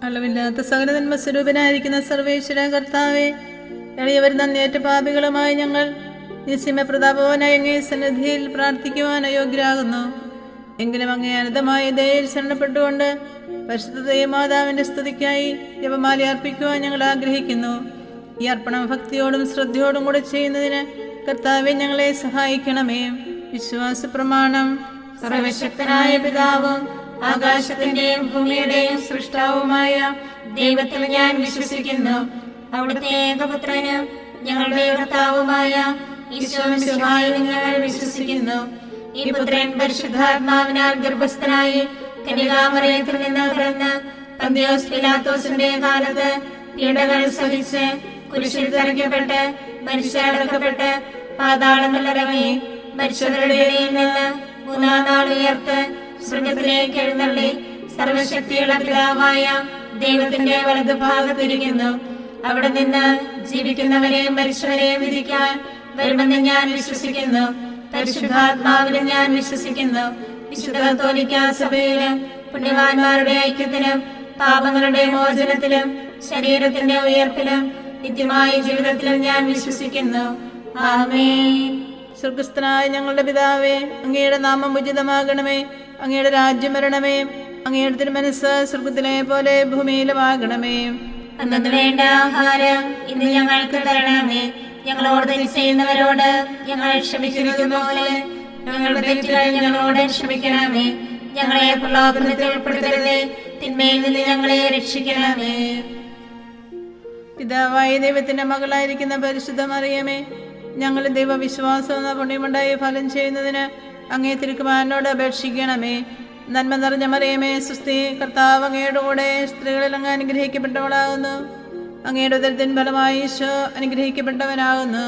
അളവില്ലാത്ത സകല നന്മ സ്വരൂപനായിരിക്കുന്ന സർവേശ്വര കർത്താവെ, എളിയവർ നന്ദിയേറ്റ പാപികളുമായി ഞങ്ങൾ നിസ്യമ പ്രതാപവാനായ അങ്ങേ സന്നിധിയിൽ പ്രാർത്ഥിക്കുവാൻ അയോഗ്യരാകുന്നു. എങ്കിലും അങ്ങേ അനന്തമായ ദയയിൽ ശരണപ്പെട്ടുകൊണ്ട് പരിശുദ്ധ മാതാവിന്റെ സ്തുതിക്കായി ജപമാല അർപ്പിക്കുവാൻ ഞങ്ങൾ ആഗ്രഹിക്കുന്നു. ഈ അർപ്പണം ഭക്തിയോടും ശ്രദ്ധയോടും കൂടെ ചെയ്യുന്നതിന് കർത്താവെ ഞങ്ങളെ സഹായിക്കണമേ. വിശ്വാസ പ്രമാണം. സർവശക്തനായ പിതാവും ആകാശത്തിന്റെയും ഭൂമിയുടെയും സൃഷ്ടാവുമായ ദൈവത്തിൽ ഞാൻ വിശ്വസിക്കുന്നു. അവിടുത്തെ ഏകപുത്രനും ഞങ്ങളുടെ കർത്താവുമായ ഈശോമിശിഹായിൽ ഞങ്ങൾ വിശ്വസിക്കുന്നു. ഈ പുത്രൻ പരിശുദ്ധാത്മാവിനാൽ ഗർഭസ്ഥനായി കന്യകാമറിയത്തിൽ നിന്ന് പിറന്ന് പന്തിയോസ് പിലാത്തോസിന്റെ കാലത്ത് പീഡകൾ സഹിച്ച് കുരിശിൽ തറയ്ക്കപ്പെട്ട് മരിച്ചടക്കപ്പെട്ട് പാതാളങ്ങളിലിറങ്ങി മരിച്ചവരുടെ ഇടയിൽ നിന്ന് മൂന്നാം നാൾ ഉയർത്ത് സ്വർഗത്തിലേക്ക് എഴുന്നള്ളി സർവശക്തിയുള്ള പിതാവായ ദൈവത്തിന്റെ വലതുഭാഗത്തിരിക്കുന്നു. അവിടെ നിന്ന് ജീവിക്കുന്നവരെയും മരിച്ചവരെയും വിധിക്കാൻ വരുമെന്ന് ഞാൻ വിശ്വസിക്കുന്നു. പരിശുദ്ധാത്മാവിലും ഞാൻ വിശ്വസിക്കുന്നു. വിശുദ്ധ കത്തോലിക്കാ സഭയിലും പുണ്യവാന്മാരുടെ ഐക്യത്തിലും പാപങ്ങളുടെ മോചനത്തിലും ശരീരത്തിന്റെ ഉയർപ്പിലും നിത്യമായ ജീവിതത്തിലും ഞാൻ വിശ്വസിക്കുന്നു. ആമേൻ. സ്വർഗസ്ഥനായ ഞങ്ങളുടെ പിതാവേ, അങ്ങയുടെ നാമം ഉചിതമാകണമേ. അങ്ങയുടെ രാജ്യം വരണമേ. അങ്ങയുടെ തിരുമനസ്സ് സ്വർഗത്തിലെ പോലെ ഭൂമിയിലുമാകണമേ. അന്നു വേണ്ട ആഹാരം ഇന്ന് ഞങ്ങൾക്ക് തരണമേ. ഞങ്ങളോട് തെറ്റ് ചെയ്യുന്നവരോട് ഞങ്ങൾ ക്ഷമിക്കുന്നത് പോലെ ഞങ്ങളുടെ തെറ്റുകൾ ഞങ്ങളോട് ക്ഷമിക്കണമേ. ഞങ്ങളെ പ്രലോഭനത്തിൽ ഉൾപ്പെടുത്തരുതേ, തിന്മയിൽ നിന്ന് ഞങ്ങളെ രക്ഷിക്കണമേ. പിതാവായ ദൈവത്തിന്റെ മകളായിരിക്കുന്ന പരിശുദ്ധ മറിയമേ, ഞങ്ങൾ ദൈവവിശ്വാസം എന്ന പുണ്യമുണ്ടായി ഫലം ചെയ്യുന്നതിന് അങ്ങേ തിരുക്കുമാരനോട് അപേക്ഷിക്കണമേ. നന്മ നിറഞ്ഞ മറിയമേ, സുസ്ഥി, കർത്താവ് അങ്ങയുടെ കൂടെ സ്ത്രീകളിൽ അങ്ങ് അനുഗ്രഹിക്കപ്പെട്ടവളാകുന്നു. അങ്ങയുടെ ഉദരത്തിൻ ഫലമായി ഈശോ അനുഗ്രഹിക്കപ്പെട്ടവനാകുന്നു.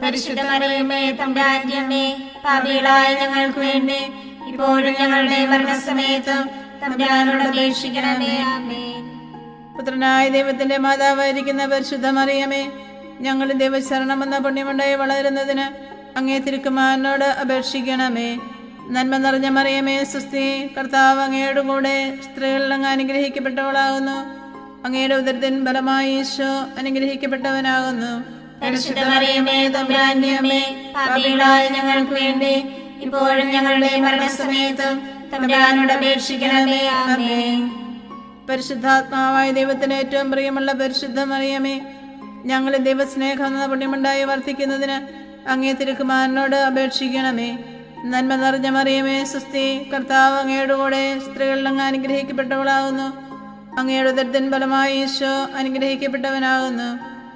പരിശുദ്ധ മറിയമേ, തമ്പുരാന്റെ അമ്മേ, പാപികളായ ഞങ്ങൾക്ക് വേണ്ടി ഇപ്പോഴും ഞങ്ങളുടെ മരണസമയത്തും തമ്പുരാനോട് അപേക്ഷിക്കണമേ. ആമേൻ. പുത്രനായ ദൈവത്തിന്റെ മാതാവായിരിക്കുന്ന പരിശുദ്ധ മറിയമേ, ഞങ്ങൾ ദൈവശരണം എന്ന പുണ്യമുണ്ടായി വളരുന്നതിന് അങ്ങേ തിരുക്കുമാരനോട് അപേക്ഷിക്കണമേ. നന്മ നിറഞ്ഞ മറിയമേ, സുസ്ഥി, കർത്താവ് അങ്ങയുടെ കൂടെ സ്ത്രീകളിൽ അങ്ങ് അനുഗ്രഹിക്കപ്പെട്ടവളാകുന്നു. അങ്ങയുടെ ഉദരത്തിൻ ഫലമായി ഈശോ അനുഗ്രഹിക്കപ്പെട്ടവനാകുന്നു. പരിശുദ്ധ മറിയമേ, തമ്പുരാന്റെ അമ്മേ, പാപികളായ ഞങ്ങൾക്ക് വേണ്ടി ഇപ്പോഴും ഞങ്ങളുടെ മരണസമയത്തും തമ്പുരാനോട് അപേക്ഷിക്കണമേ. ആമേൻ. പരിശുദ്ധാത്മാവായ ദൈവത്തിന് ഏറ്റവും പ്രിയമുള്ള പരിശുദ്ധ മറിയമേ, ഞങ്ങൾ ദൈവസ്നേഹം എന്ന പുണ്യമുണ്ടായി വർദ്ധിക്കുന്നതിന് അങ്ങേ തിരുക്കുമാരനോട് അപേക്ഷിക്കണമേ. നന്മ നിറഞ്ഞ മറിയമേ, സുസ്ഥി, കർത്താവ് അങ്ങയുടെ കൂടെ സ്ത്രീകളിൽ അങ്ങ് അനുഗ്രഹിക്കപ്പെട്ടവളാകുന്നു. അങ്ങയുടെ ഉദരത്തിൻ ഫലമായി ഈശോ അനുഗ്രഹിക്കപ്പെട്ടവനാകുന്നു.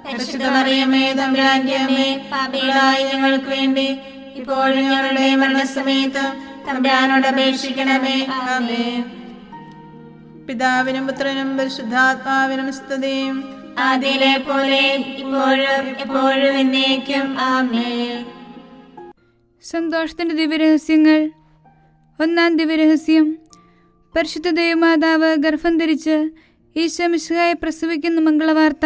പരിശുദ്ധ മറിയമേ, തമ്പുരാന്റെ അമ്മേ, പാപികളായ ഞങ്ങൾക്ക് വേണ്ടി ഇപ്പോഴും ഞങ്ങളുടെ മരണസമയത്തും തമ്പുരാനോട് അപേക്ഷിക്കണമേ. ആമേൻ. പിതാവിനും പുത്രനും പരിശുദ്ധാത്മാവിനും സ്തുതിയും, ആദിയിലെ പോലെ ഇപ്പോഴും എപ്പോഴും എന്നേക്കും. ആമേൻ. സന്തോഷത്തിന്റെ ദിവ്യരഹസ്യങ്ങൾ. ഒന്നാം ദിവ്യരഹസ്യം, പരിശുദ്ധ ദൈവമാതാവ് ഗർഭം ധരിച്ച് ഈശോ മിശിഹായെ പ്രസവിക്കുന്ന മംഗളവാർത്ത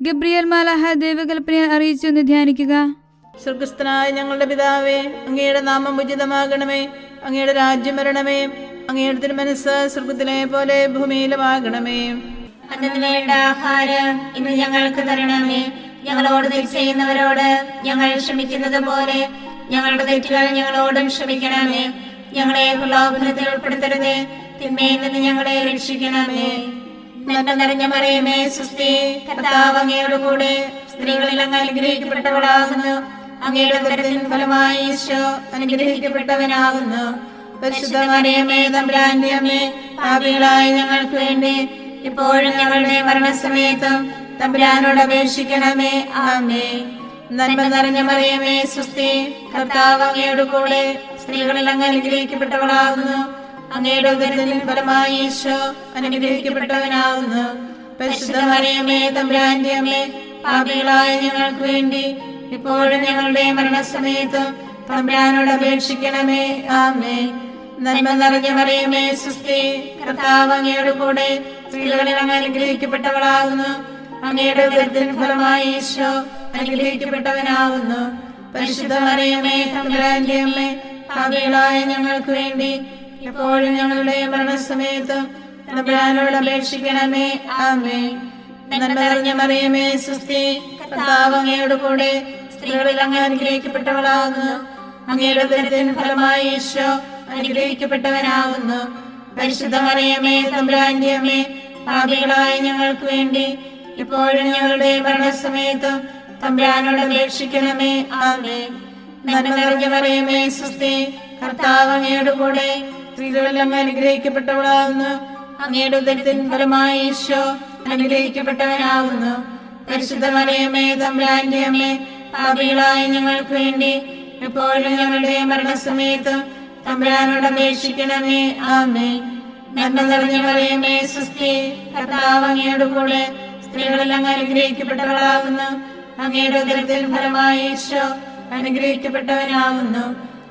ഗബ്രിയേൽ മാലാഹ ദൈവകൽപ്പനയെ അറിയിച്ചു എന്ന് ധ്യാനിക്കുക. സ്വർഗസ്ഥനായ ഞങ്ങളുടെ പിതാവേ, അങ്ങയുടെ നാമം ഉചിതമാകണമേ. അങ്ങയുടെ രാജ്യം വരണമേ. അങ്ങയുടെ തിരുമനസ്സ് സ്വർഗത്തിലെ പോലെ ഭൂമിയിലുമാകണമേ. അന്നു വേണ്ട ആഹാരം ഇന്ന് ഞങ്ങൾക്ക് തരണമേ. ഞങ്ങളോട് തെറ്റ് ചെയ്യുന്നവരോട് ഞങ്ങൾ ക്ഷമിക്കുന്നത് പോലെ ഞങ്ങളുടെ തെറ്റുകൾ ഞങ്ങളോടും ക്ഷമിക്കണമേ. ഞങ്ങളെ പ്രലോഭനത്തിൽ ഉൾപ്പെടുത്തരുതേ, തിന്മയിൽ നിന്ന് ഞങ്ങളെ രക്ഷിക്കണമേ. നന്മ നിറഞ്ഞ മറിയമേ, സുസ്ഥി, കർത്താവ് അങ്ങയുടെ കൂടെ സ്ത്രീകളിൽ അങ്ങ് അനുഗ്രഹിക്കപ്പെട്ടവളാകുന്നു. അങ്ങയുടെ ഉദരത്തിൻ ഫലമായി ഈശോ അനുഗ്രഹിക്കപ്പെട്ടവനാകുന്നു. പരിശുദ്ധ മറിയമേ, തമ്പുരാന്റെ അമ്മേ, പാപികളായ ഞങ്ങൾക്ക് വേണ്ടി ഇപ്പോഴും ഞങ്ങളുടെ മരണസമയത്തും തമ്പുരാനോട് അപേക്ഷിക്കണമേ. ആമേൻ. നന്മ നിറഞ്ഞ മറിയമേ, സുസ്ഥി, കർത്താവ് അങ്ങയുടെ കൂടെ സ്ത്രീകളിൽ അങ്ങ് അനുഗ്രഹിക്കപ്പെട്ടവളാകുന്നു. അങ്ങയുടെ ഉദരത്തിൻ ഫലമായി ഈശോ അനുഗ്രഹിക്കപ്പെട്ടവനാകുന്നു. പരിശുദ്ധ മറിയമേ, തമ്പുരാന്റെ അമ്മേ, പാപികളായ ഞങ്ങൾക്ക് വേണ്ടി ഇപ്പോഴും ഞങ്ങളുടെ മരണസമയത്തും തമ്പുരാനോട് അപേക്ഷിക്കണമേ. ആമേൻ. നന്മ നിറഞ്ഞ മറിയമേ, സുസ്ഥി, കർത്താവ് അങ്ങയുടെ കൂടെ സ്ത്രീകളിൽ അങ്ങ് അനുഗ്രഹിക്കപ്പെട്ടവളാകുന്നു. അങ്ങയുടെ ഉദരത്തിൻ ഫലമായി ഈശോ അനുഗ്രഹിക്കപ്പെട്ടവനാകുന്നു. പരിശുദ്ധ മറിയമേ, തമ്പുരാന്റെ അമ്മേ, പാപികളായ ഞങ്ങൾക്ക് വേണ്ടി ഇപ്പോഴും ഞങ്ങളുടെ മരണസമയത്തും തമ്പുരാനോട് അപേക്ഷിക്കണമേ. ആമേൻ. നന്മ നിറഞ്ഞ മറിയമേ സുസ്തി, കർത്താവ് അങ്ങയോട് കൂടെ സ്ത്രീകളിൽ അങ്ങ് അനുഗ്രഹിക്കപ്പെട്ടവളാകുന്നു. അങ്ങയുടെ ഉദരത്തിൻ ഫലമായി ഈശോ അനുഗ്രഹിക്കപ്പെട്ടവനാകുന്നു. പരിശുദ്ധ മറിയമേ തമ്പുരാന്റെ അമ്മേ, പാപികളായ ഞങ്ങൾക്ക് വേണ്ടി ഇപ്പോഴും ഞങ്ങളുടെ മരണസമയത്തും തമ്പുരാനോട് അപേക്ഷിക്കണമേ. ആമേൻ. നന്മ നിറഞ്ഞ മറിയമേ സുസ്തി, കർത്താവ് അങ്ങയോട് കൂടെ സ്ത്രീകളിൽ അങ്ങ് അനുഗ്രഹിക്കപ്പെട്ടവളാകുന്നു. അങ്ങയുടെ ഉദരത്തിൻ ഫലമായി ഈശോ അനുഗ്രഹിക്കപ്പെട്ടവനാകുന്നു. പരിശുദ്ധ മറിയമേ തമ്പുരാന്റെ അമ്മേ, പാപികളായ ഞങ്ങൾക്ക് വേണ്ടി എപ്പോഴും ഞങ്ങളുടെ മരണസമയത്തും തമ്പുരാനോട് അപേക്ഷിക്കണമേ. ആമേൻ. നന്മ നിറഞ്ഞ മറിയമേ സുസ്തി, കർത്താവ് അങ്ങയോട് കൂടെ സ്ത്രീകളിൽ അങ്ങ് അനുഗ്രഹിക്കപ്പെട്ടവളാകുന്നു. അങ്ങയുടെ ഉദരത്തിൻ ഫലമായി ഈശോ അനുഗ്രഹിക്കപ്പെട്ടവനാകുന്നു.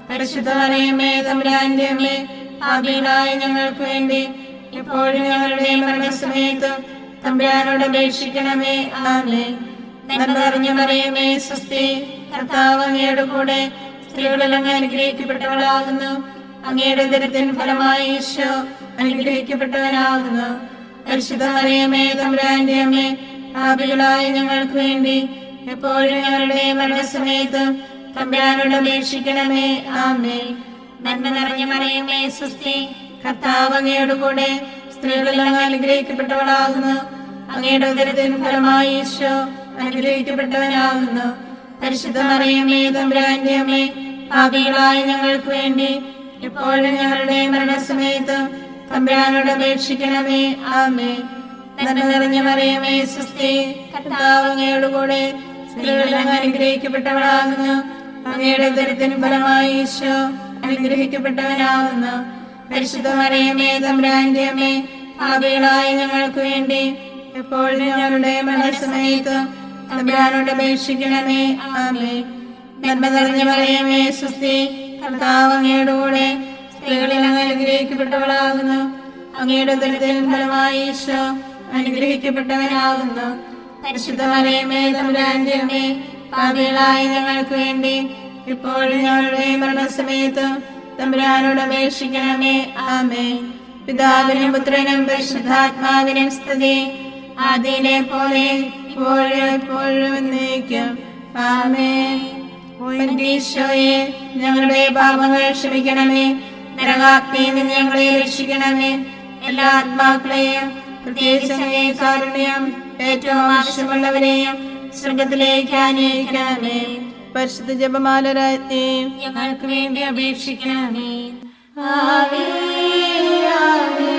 പരിശുദ്ധ മറിയമേ തമ്പുരാന്റെ അമ്മേ, പാപികളായ ഞങ്ങൾക്ക് വേണ്ടി എപ്പോഴും ഞങ്ങളുടെ മരണസമയത്തും തമ്പുരാനോട് അപേക്ഷിക്കണമേ. ആമേൻ. നന്മ നിറഞ്ഞ മറിയമേ സുസ്തി, കർത്താവ് അങ്ങയോട് കൂടെ സ്ത്രീകളിൽ അങ്ങ് അനുഗ്രഹിക്കപ്പെട്ടവളാകുന്നു. അങ്ങയുടെ ഉദരത്തിൻ ഫലമായി ഈശോ അനുഗ്രഹിക്കപ്പെട്ടവനാകുന്നു. പരിശുദ്ധ മറിയമേ തമ്പുരാന്റെ അമ്മേ, പാപികളായ ഞങ്ങൾക്ക് വേണ്ടി എപ്പോഴും ഞങ്ങളുടെ മരണസമയത്തും തമ്പുരാനോട് അപേക്ഷിക്കണമേ. ആമേൻ. നന്മ നിറഞ്ഞ മറിയമേ സുസ്തി, കർത്താവ് അങ്ങയോട് കൂടെ സ്ത്രീകളിൽ അങ്ങ് അനുഗ്രഹിക്കപ്പെട്ടവളാകുന്നു. അങ്ങയുടെ ഉദരത്തിൻ ഫലമായി ഈശോ അനുഗ്രഹിക്കപ്പെട്ടവനാകുന്നു. പരിശുദ്ധ മറിയമേ തമ്പുരാന്റെ അമ്മേ, പാപികളായ ഞങ്ങൾക്ക് വേണ്ടി എപ്പോഴും ഞങ്ങളുടെ മരണസമയത്തും തമ്പുരാനോട് അപേക്ഷിക്കണമേ. ആമേൻ. നന്മ നിറഞ്ഞ മറിയമേ സുസ്തി, കർത്താവ് അങ്ങയോട് കൂടെ സ്ത്രീകളിൽ അങ്ങ് അനുഗ്രഹിക്കപ്പെട്ടവളാകുന്നു. അങ്ങയുടെ ഉദരത്തിൻ ഫലമായി ഈശോ അനുഗ്രഹിക്കപ്പെട്ടവനാകുന്നു. പരിശുദ്ധ മറിയമേ തമ്പുരാന്റെ അമ്മേ, പാപികളായ ഞങ്ങൾക്ക് വേണ്ടി എപ്പോഴും ഞങ്ങളുടെ മരണസമയത്തും തമ്പുരാനോട് അപേക്ഷിക്കണമേ. ആമേൻ. നന്മ നിറഞ്ഞ മറിയമേ സുസ്തി, കർത്താവ് അങ്ങയോട് കൂടെ സ്ത്രീകളിൽ അങ്ങ് അനുഗ്രഹിക്കപ്പെട്ടവളാകുന്നു. അങ്ങയുടെ ഉദരത്തിൻ ഫലമായി ഈശോ അനുഗ്രഹിക്കപ്പെട്ടവനാകുന്നു. പരിശുദ്ധ മറിയമേ തമ്പുരാന്റെ അമ്മേ, പാപികളായ ഞങ്ങൾക്ക് വേണ്ടി ഇപ്പോഴും ഞങ്ങളുടെ മരണസമയത്തും തമ്പുരാനോട് അപേക്ഷിക്കണമേ. ആമേൻ. പിതാവിനും പുത്രനും പരിശുദ്ധാത്മാവിനും സ്തുതി, ആദിയിലെ പോലെ ഇപ്പോഴും എപ്പോഴും എന്നേക്കും. ആമേൻ. ഈശോയെ, ഞങ്ങളുടെ പാപങ്ങൾ ക്ഷമിക്കണമേ. നരകാഗ്നിയിൽ നിന്ന് ഞങ്ങളെ രക്ഷിക്കണമേ. എല്ലാ ആത്മാക്കളെയും പ്രത്യേകിച്ച് കാരുണ്യം ഏറ്റവും ആവശ്യമുള്ളവരെയും സ്വർഗത്തിലേക്ക് ആനയിക്കണമേ. പരിശുദ്ധ ജപമാല രാജ്ഞി, ഞങ്ങൾക്ക് വേണ്ടി അപേക്ഷിക്കണമേ. ആവേ ആവേ